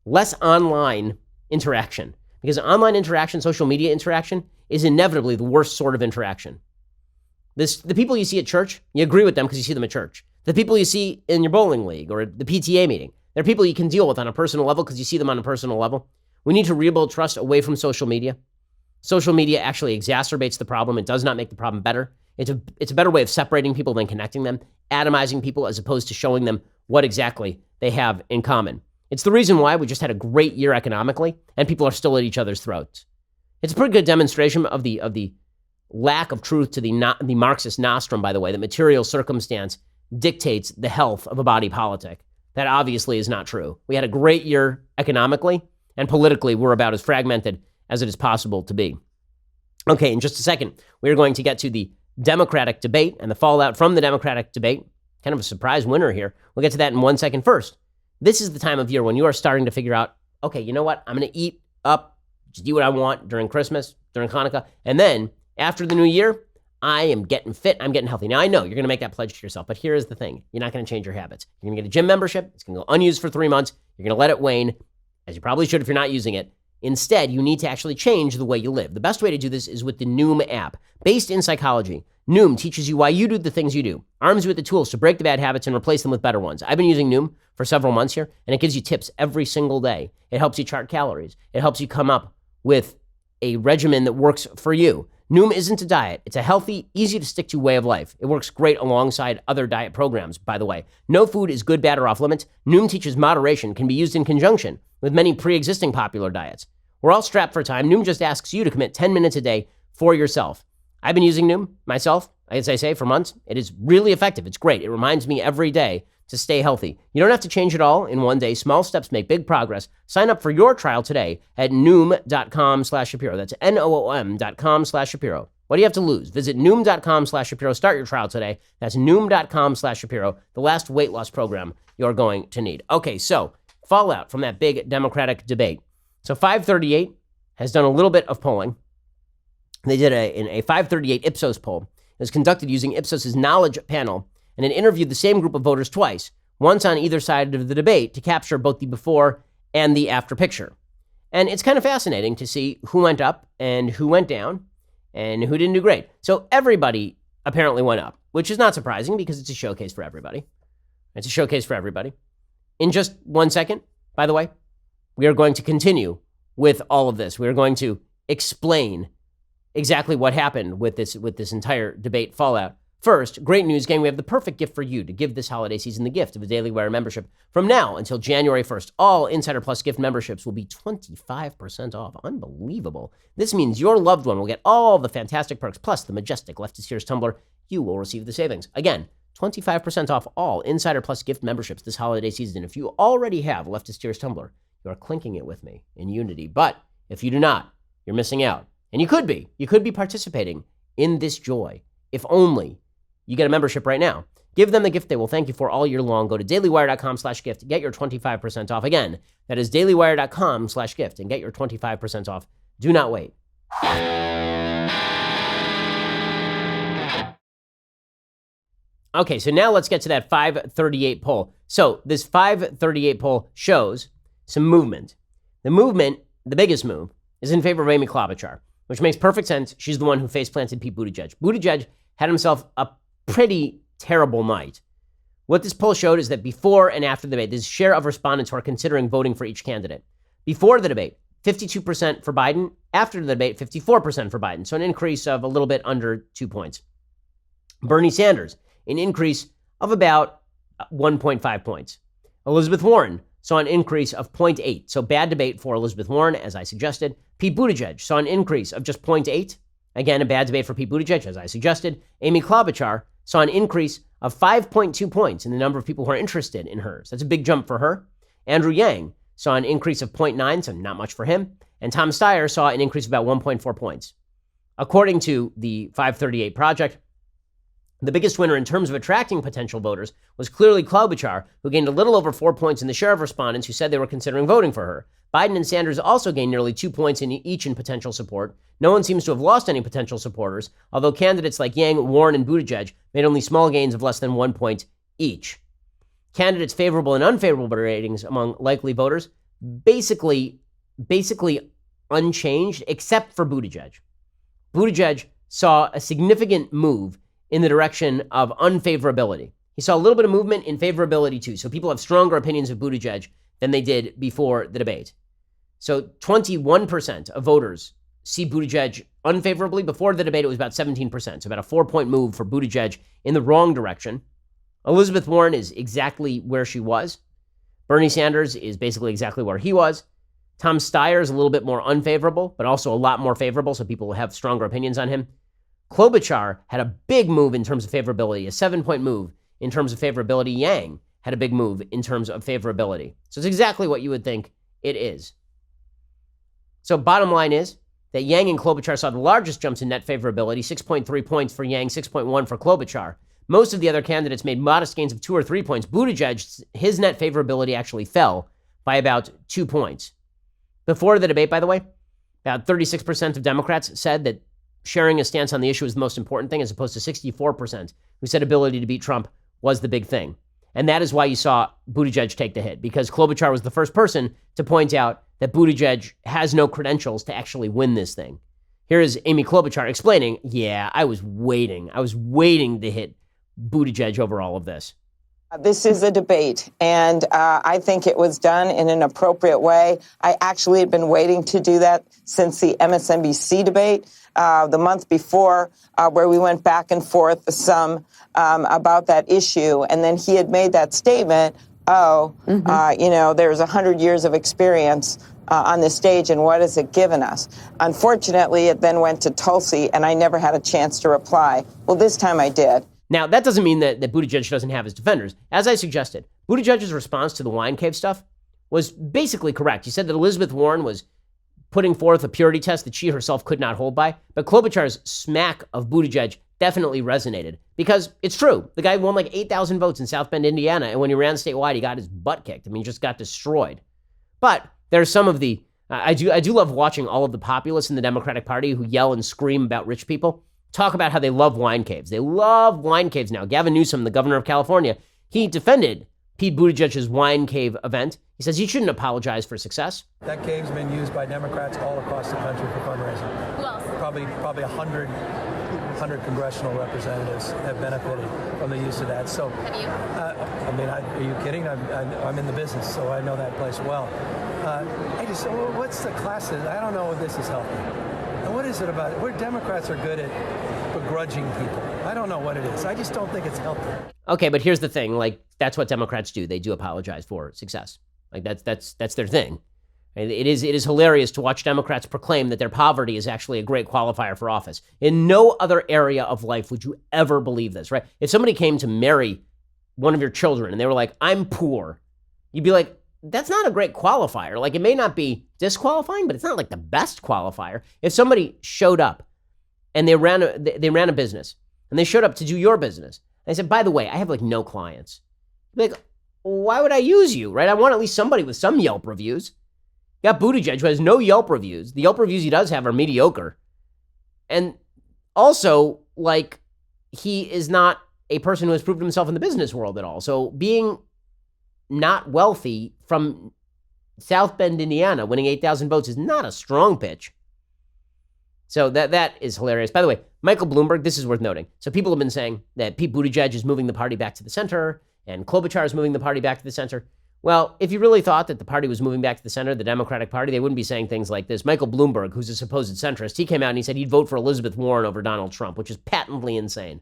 Speaker 1: less online interaction, because online interaction, social media interaction, is inevitably the worst sort of interaction. The people you see at church, you agree with them because you see them at church. The people you see in your bowling league or the PTA meeting, they're people you can deal with on a personal level because you see them on a personal level. We need to rebuild trust away from social media. Social media actually exacerbates the problem. It does not make the problem better. It's a better way of separating people than connecting them, atomizing people as opposed to showing them what exactly they have in common. It's the reason why we just had a great year economically and people are still at each other's throats. It's a pretty good demonstration of the lack of truth to the Marxist nostrum, by the way, that material circumstance dictates the health of a body politic. That obviously is not true. We had a great year economically, and politically, we're about as fragmented as it is possible to be. Okay, in just a second, we're going to get to the Democratic debate and the fallout from the Democratic debate. Kind of a surprise winner here. We'll get to that in 1 second. First, this is the time of year when you are starting to figure out, okay, you know what? I'm going to eat up, just do what I want during Christmas, during Hanukkah, and then after the new year, I am getting fit, I'm getting healthy. Now, I know you're going to make that pledge to yourself, but here is the thing. You're not going to change your habits. You're going to get a gym membership. It's going to go unused for 3 months. You're going to let it wane, as you probably should if you're not using it. Instead, you need to actually change the way you live. The best way to do this is with the Noom app. Based in psychology, Noom teaches you why you do the things you do, arms you with the tools to break the bad habits and replace them with better ones. I've been using Noom for several months here, and it gives you tips every single day. It helps you chart calories. It helps you come up with a regimen that works for you. Noom isn't a diet. It's a healthy, easy to stick to way of life. It works great alongside other diet programs, by the way. No food is good, bad, or off limits. Noom teaches moderation can be used in conjunction with many pre-existing popular diets. We're all strapped for time. Noom just asks you to commit 10 minutes a day for yourself. I've been using Noom myself, as I say, for months. It is really effective. It's great. It reminds me every day to stay healthy. You don't have to change it all in one day. Small steps make big progress. Sign up for your trial today at Noom.com/Shapiro. That's Noom.com/Shapiro. What do you have to lose? Visit Noom.com/Shapiro. Start your trial today. That's Noom.com/Shapiro, the last weight loss program you're going to need. Okay, so fallout from that big Democratic debate. So 538 has done a little bit of polling. They did a 538 Ipsos poll. It was conducted using Ipsos's knowledge panel, and it interviewed the same group of voters twice, once on either side of the debate to capture both the before and the after picture. And it's kind of fascinating to see who went up and who went down and who didn't do great. So everybody apparently went up, which is not surprising because it's a showcase for everybody. It's a showcase for everybody. In just 1 second, by the way, we are going to continue with all of this. We are going to explain exactly what happened with this entire debate fallout. First, great news, gang. We have the perfect gift for you to give this holiday season, the gift of a Daily Wire membership. From now until January 1st, all Insider Plus gift memberships will be 25% off. Unbelievable. This means your loved one will get all the fantastic perks, plus the majestic Leftist Tears tumbler. You will receive the savings. Again, 25% off all Insider Plus gift memberships this holiday season. If you already have Leftist Tears tumbler, you are clinking it with me in unity. But if you do not, you're missing out. And you could be participating in this joy if only you get a membership right now. Give them the gift they will thank you for all year long. Go to dailywire.com/gift to get your 25% off. Again, that is dailywire.com/gift and get your 25% off. Do not wait. Okay, so now let's get to that 538 poll. So this 538 poll shows some movement. The movement, the biggest move, is in favor of Amy Klobuchar, which makes perfect sense. She's the one who face-planted Pete Buttigieg. Buttigieg had himself a pretty terrible night. What this poll showed is that before and after the debate, there's a share of respondents who are considering voting for each candidate. Before the debate, 52% for Biden. After the debate, 54% for Biden. So an increase of a little bit under 2 points. Bernie Sanders, an increase of about 1.5 points. Elizabeth Warren saw an increase of 0.8. So bad debate for Elizabeth Warren, as I suggested. Pete Buttigieg saw an increase of just 0.8. Again, a bad debate for Pete Buttigieg, as I suggested. Amy Klobuchar saw an increase of 5.2 points in the number of people who are interested in hers. That's a big jump for her. Andrew Yang saw an increase of 0.9, so not much for him. And Tom Steyer saw an increase of about 1.4 points. According to the 538 Project, the biggest winner in terms of attracting potential voters was clearly Klobuchar, who gained a little over 4 points in the share of respondents who said they were considering voting for her. Biden and Sanders also gained nearly 2 points in each in potential support. No one seems to have lost any potential supporters, although candidates like Yang, Warren, and Buttigieg made only small gains of less than 1 point each. Candidates' favorable and unfavorable ratings among likely voters basically unchanged, except for Buttigieg. Buttigieg saw a significant move in the direction of unfavorability. He saw a little bit of movement in favorability too. So people have stronger opinions of Buttigieg than they did before the debate. So 21% of voters see Buttigieg unfavorably. Before the debate, it was about 17%. So about a 4-point move for Buttigieg in the wrong direction. Elizabeth Warren is exactly where she was. Bernie Sanders is basically exactly where he was. Tom Steyer is a little bit more unfavorable, but also a lot more favorable. So people have stronger opinions on him. Klobuchar had a big move in terms of favorability, a 7-point move in terms of favorability. Yang had a big move in terms of favorability. So it's exactly what you would think it is. So bottom line is that Yang and Klobuchar saw the largest jumps in net favorability, 6.3 points for Yang, 6.1 for Klobuchar. Most of the other candidates made modest gains of 2 or 3 points. Buttigieg, his net favorability actually fell by about 2 points. Before the debate, by the way, about 36% of Democrats said that sharing a stance on the issue is the most important thing, as opposed to 64% who said ability to beat Trump was the big thing. And that is why you saw Buttigieg take the hit, because Klobuchar was the first person to point out that Buttigieg has no credentials to actually win this thing. Here is Amy Klobuchar explaining, yeah, I was waiting to hit Buttigieg over all of this.
Speaker 3: This is a debate, and I think it was done in an appropriate way. I actually had been waiting to do that since the MSNBC debate the month before, where we went back and forth some about that issue. And then he had made that statement, there's 100 years of experience on this stage, and what has it given us? Unfortunately, it then went to Tulsi, and I never had a chance to reply. Well, this time I did.
Speaker 1: Now, that doesn't mean that Buttigieg doesn't have his defenders. As I suggested, Buttigieg's response to the wine cave stuff was basically correct. He said that Elizabeth Warren was putting forth a purity test that she herself could not hold by. But Klobuchar's smack of Buttigieg definitely resonated, because it's true. The guy won like 8,000 votes in South Bend, Indiana, and when he ran statewide, he got his butt kicked. I mean, he just got destroyed. But there's some of the, I do love watching all of the populists in the Democratic Party who yell and scream about rich people talk about how they love wine caves. They love wine caves now. Gavin Newsom, the governor of California, he defended Pete Buttigieg's wine cave event. He says he shouldn't apologize for success.
Speaker 4: That cave's been used by Democrats all across the country for fundraising.
Speaker 5: Who else?
Speaker 4: Probably 100 congressional representatives have benefited from the use of that. So,
Speaker 5: Have you?
Speaker 4: Are you kidding? I'm in the business, so I know that place well. What's the class? I don't know if this is helping. And what is it about it? Where Democrats are good at begrudging people. I don't know what it is. I just don't think it's healthy.
Speaker 1: Okay, but here's the thing. Like, that's what Democrats do. They do apologize for success. Like, that's their thing. And it is hilarious to watch Democrats proclaim that their poverty is actually a great qualifier for office. In no other area of life would you ever believe this, right? If somebody came to marry one of your children and they were like, I'm poor, you'd be like, that's not a great qualifier. Like, it may not be disqualifying, but it's not like the best qualifier. If somebody showed up and they ran a business and they showed up to do your business I said, by the way, I have like no clients. Like, why would I use you, right? I want at least somebody with some Yelp reviews. You got Buttigieg, who has no Yelp reviews. The Yelp reviews he does have are mediocre. And also, like, he is not a person who has proved himself in the business world at all. So being not wealthy from South Bend, Indiana, winning 8,000 votes is not a strong pitch. So that is hilarious. By the way, Michael Bloomberg, this is worth noting. So people have been saying that Pete Buttigieg is moving the party back to the center and Klobuchar is moving the party back to the center. Well, if you really thought that the party was moving back to the center, the Democratic Party, they wouldn't be saying things like this. Michael Bloomberg, who's a supposed centrist, he came out and he said he'd vote for Elizabeth Warren over Donald Trump, which is patently insane.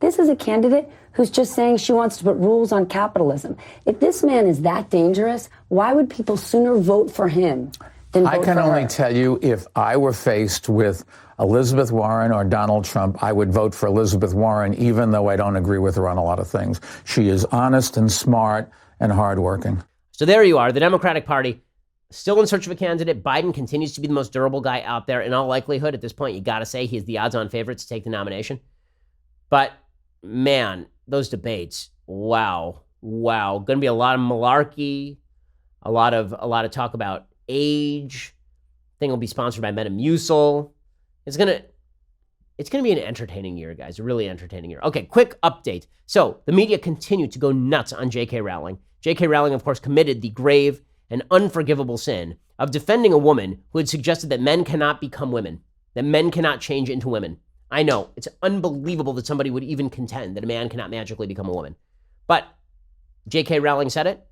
Speaker 5: This is a candidate who's just saying she wants to put rules on capitalism. If this man is that dangerous, why would people sooner vote for him than vote for her?
Speaker 6: I can only tell you, if I were faced with Elizabeth Warren or Donald Trump, I would vote for Elizabeth Warren, even though I don't agree with her on a lot of things. She is honest and smart and hardworking.
Speaker 1: So there you are, the Democratic Party, still in search of a candidate. Biden continues to be the most durable guy out there. In all likelihood, at this point, you got to say he's the odds-on favorite to take the nomination. But man, those debates, wow. Going to be a lot of malarkey, a lot of talk about age. Thing will be sponsored by Metamucil. It's gonna be an entertaining year, guys. A really entertaining year. Okay, quick update. So the media continue to go nuts on JK Rowling. JK Rowling, of course, committed the grave and unforgivable sin of defending a woman who had suggested that men cannot become women, that men cannot change into women. I know, it's unbelievable that somebody would even contend that a man cannot magically become a woman. But J.K. Rowling said it,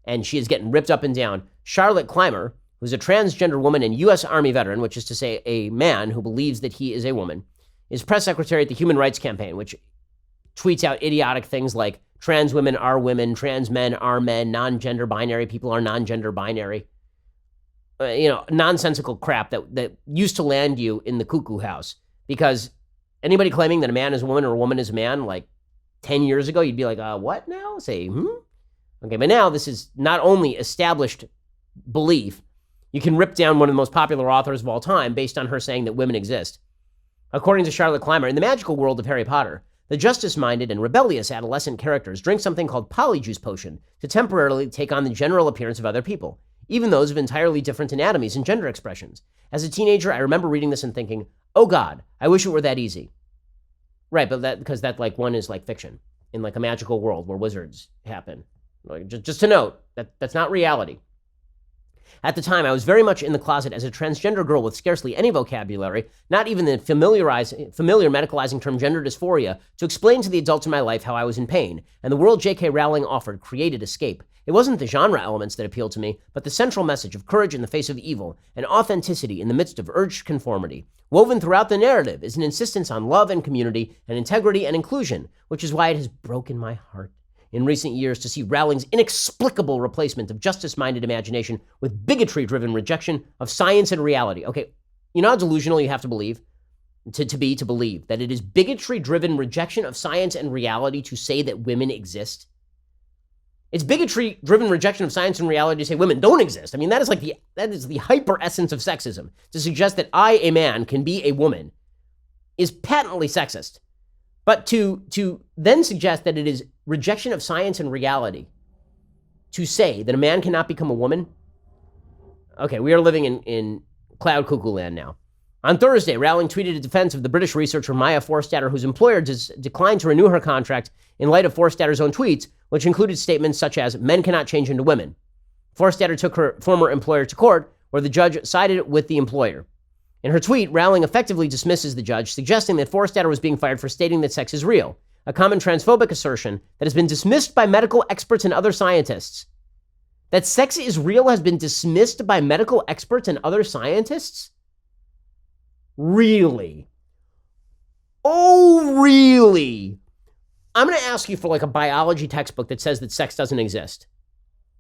Speaker 1: and she is getting ripped up and down. Charlotte Clymer, who's a transgender woman and U.S. Army veteran, which is to say a man who believes that he is a woman, is press secretary at the Human Rights Campaign, which tweets out idiotic things like trans women are women, trans men are men, non-gender binary people are non-gender binary. Nonsensical crap that used to land you in the cuckoo house. Because anybody claiming that a man is a woman or a woman is a man, like 10 years ago, you'd be like, what now? Say, Okay, but now this is not only established belief, you can rip down one of the most popular authors of all time based on her saying that women exist. According to Charlotte Clymer, in the magical world of Harry Potter, the justice-minded and rebellious adolescent characters drink something called polyjuice potion to temporarily take on the general appearance of other people, even those of entirely different anatomies and gender expressions. As a teenager, I remember reading this and thinking, oh God, I wish it were that easy. Right, but because that like one is like fiction in like a magical world where wizards happen. Like, just to note, that's not reality. At the time, I was very much in the closet as a transgender girl with scarcely any vocabulary, not even the familiar medicalizing term gender dysphoria, to explain to the adults in my life how I was in pain, and the world J.K. Rowling offered created escape. It wasn't the genre elements that appealed to me, but the central message of courage in the face of evil and authenticity in the midst of urged conformity. Woven throughout the narrative is an insistence on love and community and integrity and inclusion, which is why it has broken my heart in recent years to see Rowling's inexplicable replacement of justice-minded imagination with bigotry-driven rejection of science and reality. Okay, you know how delusional you have to believe to believe that it is bigotry-driven rejection of science and reality to say that women exist? It's bigotry-driven rejection of science and reality to say women don't exist. I mean, that is the hyper essence of sexism. To suggest that I, a man, can be a woman is patently sexist. But to then suggest that it is rejection of science and reality to say that a man cannot become a woman, okay, we are living in cloud cuckoo land now. On Thursday, Rowling tweeted a defense of the British researcher Maya Forstater, whose employer declined to renew her contract in light of Forstater's own tweets, which included statements such as, men cannot change into women. Forstater took her former employer to court, where the judge sided with the employer. In her tweet, Rowling effectively dismisses the judge, suggesting that Forstater was being fired for stating that sex is real, a common transphobic assertion that has been dismissed by medical experts and other scientists. That sex is real has been dismissed by medical experts and other scientists? Really? Oh, really? I'm going to ask you for like a biology textbook that says that sex doesn't exist.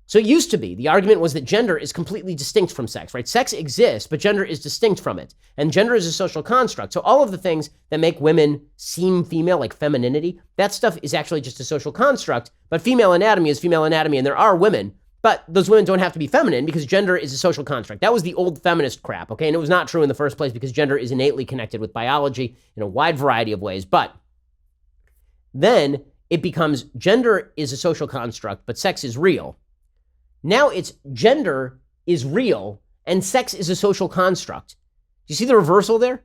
Speaker 1: So it used to be, the argument was that gender is completely distinct from sex, right? Sex exists, but gender is distinct from it. And gender is a social construct. So all of the things that make women seem female, like femininity, that stuff is actually just a social construct. But female anatomy is female anatomy, and there are women, but those women don't have to be feminine because gender is a social construct. That was the old feminist crap, okay? And it was not true in the first place because gender is innately connected with biology in a wide variety of ways. But Then it becomes gender is a social construct, but sex is real. Now it's gender is real and sex is a social construct. Do you see the reversal there?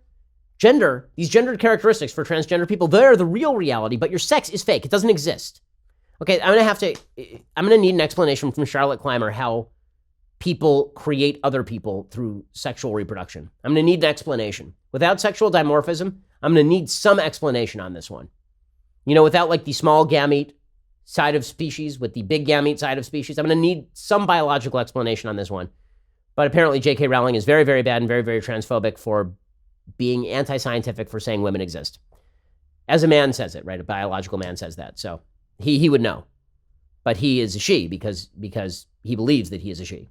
Speaker 1: Gender, these gendered characteristics for transgender people, they're the real reality, but your sex is fake. It doesn't exist. Okay, I'm gonna need an explanation from Charlotte Clymer how people create other people through sexual reproduction. I'm gonna need an explanation. Without sexual dimorphism, I'm gonna need some explanation on this one. You know, without like the small gamete side of species with the big gamete side of species, I'm gonna need some biological explanation on this one. But apparently JK Rowling is very, very bad and very, very transphobic for being anti-scientific for saying women exist. As a man says it, right? A biological man says that. So he would know. But he is a she because he believes that he is a she.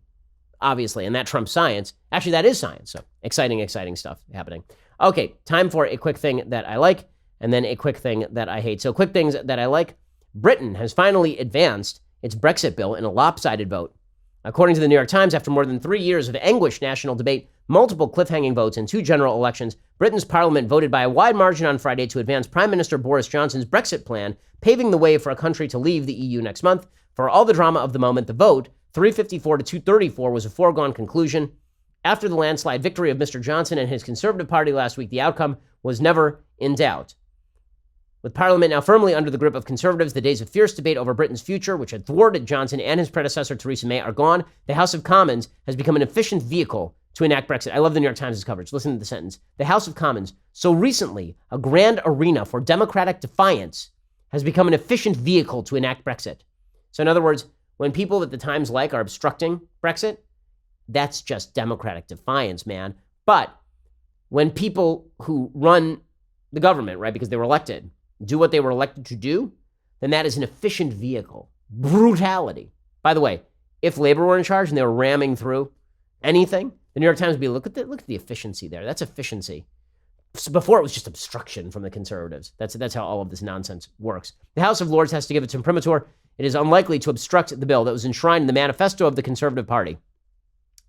Speaker 1: Obviously. And that trumps science. Actually, that is science. So exciting, exciting stuff happening. Okay, time for a quick thing that I like and then a quick thing that I hate. So quick things that I like. Britain has finally advanced its Brexit bill in a lopsided vote. According to the New York Times, after more than 3 years of anguished national debate, multiple cliffhanging votes, and 2 general elections, Britain's parliament voted by a wide margin on Friday to advance Prime Minister Boris Johnson's Brexit plan, paving the way for a country to leave the EU next month. For all the drama of the moment, the vote, 354 to 234, was a foregone conclusion. After the landslide victory of Mr. Johnson and his Conservative Party last week, the outcome was never in doubt. With Parliament now firmly under the grip of Conservatives, the days of fierce debate over Britain's future, which had thwarted Johnson and his predecessor Theresa May, are gone. The House of Commons has become an efficient vehicle to enact Brexit. I love the New York Times' coverage. Listen to the sentence. The House of Commons, so recently a grand arena for democratic defiance, has become an efficient vehicle to enact Brexit. So in other words, when people that the Times like are obstructing Brexit, that's just democratic defiance, man. But when people who run the government, right, because they were elected, do what they were elected to do, then that is an efficient vehicle. Brutality. By the way, if Labor were in charge and they were ramming through anything, the New York Times would be, look at the efficiency there. That's efficiency. So before it was just obstruction from the conservatives. That's how all of this nonsense works. The House of Lords has to give its imprimatur. It is unlikely to obstruct the bill that was enshrined in the manifesto of the Conservative Party.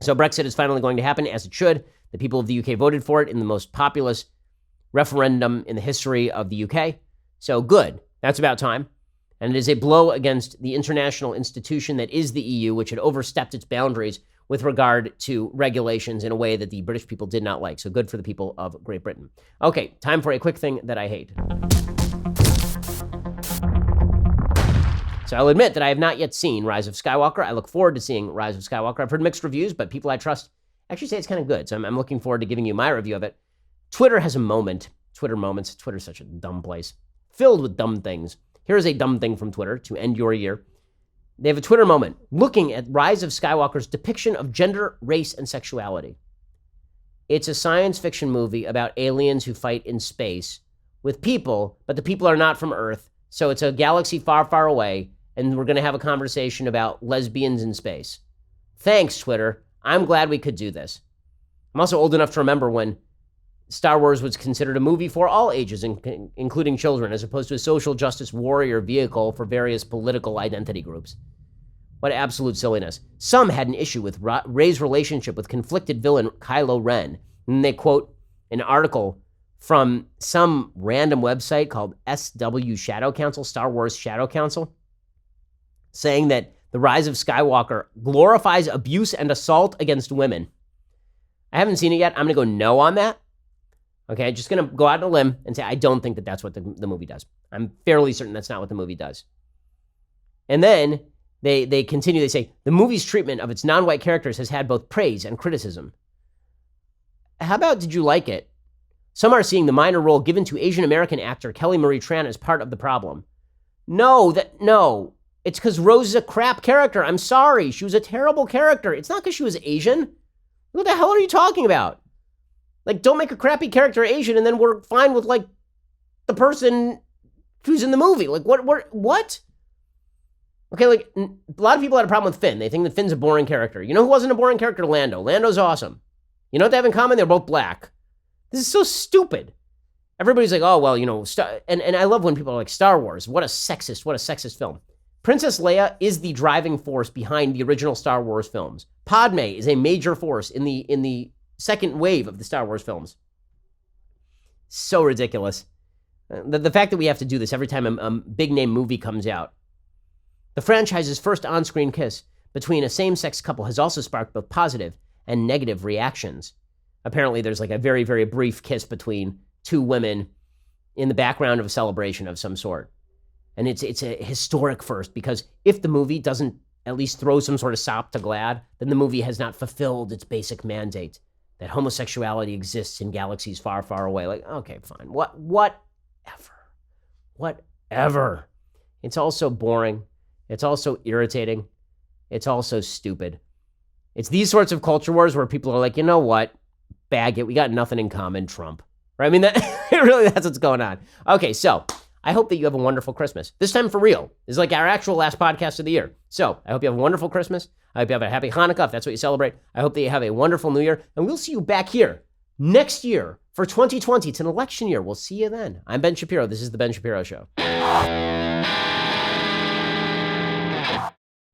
Speaker 1: So Brexit is finally going to happen, as it should. The people of the UK voted for it in the most populous referendum in the history of the UK. So good. That's about time. And it is a blow against the international institution that is the EU, which had overstepped its boundaries with regard to regulations in a way that the British people did not like. So good for the people of Great Britain. Okay, time for a quick thing that I hate. So I'll admit that I have not yet seen Rise of Skywalker. I look forward to seeing Rise of Skywalker. I've heard mixed reviews, but people I trust actually say it's kind of good. So I'm looking forward to giving you my review of it. Twitter has a moment. Twitter moments. Twitter's such a dumb place. Filled with dumb things. Here's a dumb thing from Twitter to end your year. They have a Twitter moment looking at Rise of Skywalker's depiction of gender, race, and sexuality. It's a science fiction movie about aliens who fight in space with people, but the people are not from Earth. So it's a galaxy far, far away, and we're going to have a conversation about lesbians in space. Thanks, Twitter. I'm glad we could do this. I'm also old enough to remember when Star Wars was considered a movie for all ages, including children, as opposed to a social justice warrior vehicle for various political identity groups. What absolute silliness. Some had an issue with Rey's relationship with conflicted villain Kylo Ren. And they quote an article from some random website called SW Shadow Council, Star Wars Shadow Council, saying that The Rise of Skywalker glorifies abuse and assault against women. I haven't seen it yet. I'm going to go no on that. Okay, just going to go out on a limb and say I don't think that that's what the movie does. I'm fairly certain that's not what the movie does. And then they continue, they say, the movie's treatment of its non-white characters has had both praise and criticism. How about did you like it? Some are seeing the minor role given to Asian American actor Kelly Marie Tran as part of the problem. No. It's because Rose is a crap character. I'm sorry. She was a terrible character. It's not because she was Asian. What the hell are you talking about? Like, don't make a crappy character Asian and then we're fine with, like, the person who's in the movie. Like, what? Okay, like, a lot of people had a problem with Finn. They think that Finn's a boring character. You know who wasn't a boring character? Lando. Lando's awesome. You know what they have in common? They're both black. This is so stupid. Everybody's like, oh, well, you know, and I love when people are like, Star Wars, what a sexist film. Princess Leia is the driving force behind the original Star Wars films. Padme is a major force in the second wave of the Star Wars films. So ridiculous. The fact that we have to do this every time a big-name movie comes out. The franchise's first on-screen kiss between a same-sex couple has also sparked both positive and negative reactions. Apparently, there's like a very, very brief kiss between two women in the background of a celebration of some sort. And it's a historic first, because if the movie doesn't at least throw some sort of sop to Glad, then the movie has not fulfilled its basic mandate that homosexuality exists in galaxies far, far away. Like, okay, fine. Whatever. It's all so boring. It's all so irritating. It's all so stupid. It's these sorts of culture wars where people are like, you know what? Bag it. We got nothing in common, Trump. Right? I mean, that's what's going on. Okay, so I hope that you have a wonderful Christmas. This time for real. This is like our actual last podcast of the year. So I hope you have a wonderful Christmas. I hope you have a happy Hanukkah, if that's what you celebrate. I hope that you have a wonderful New Year. And we'll see you back here next year for 2020. It's an election year. We'll see you then. I'm Ben Shapiro. This is The Ben Shapiro Show.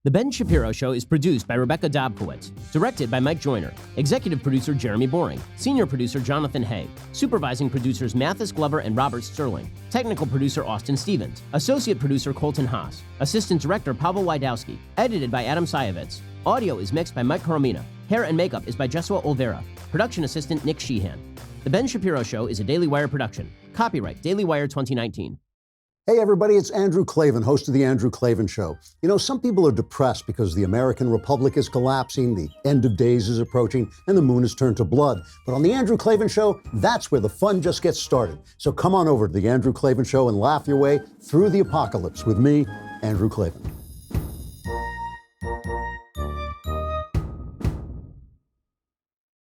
Speaker 1: The Ben Shapiro Show is produced by Rebecca Dobkowitz, directed by Mike Joyner, executive producer Jeremy Boring, senior producer Jonathan Hay, supervising producers Mathis Glover and Robert Sterling, technical producer Austin Stevens, associate producer Colton Haas, assistant director Pavel Wydowski, edited by Adam Sayevitz. Audio is mixed by Mike Coromina. Hair and makeup is by Jesua Olvera. Production assistant Nick Sheehan. The Ben Shapiro Show is a Daily Wire production. Copyright Daily Wire 2019.
Speaker 7: Hey everybody, it's Andrew Klavan, host of The Andrew Klavan Show. You know, some people are depressed because the American Republic is collapsing, the end of days is approaching, and the moon has turned to blood. But on The Andrew Klavan Show, that's where the fun just gets started. So come on over to The Andrew Klavan Show and laugh your way through the apocalypse with me, Andrew Klavan.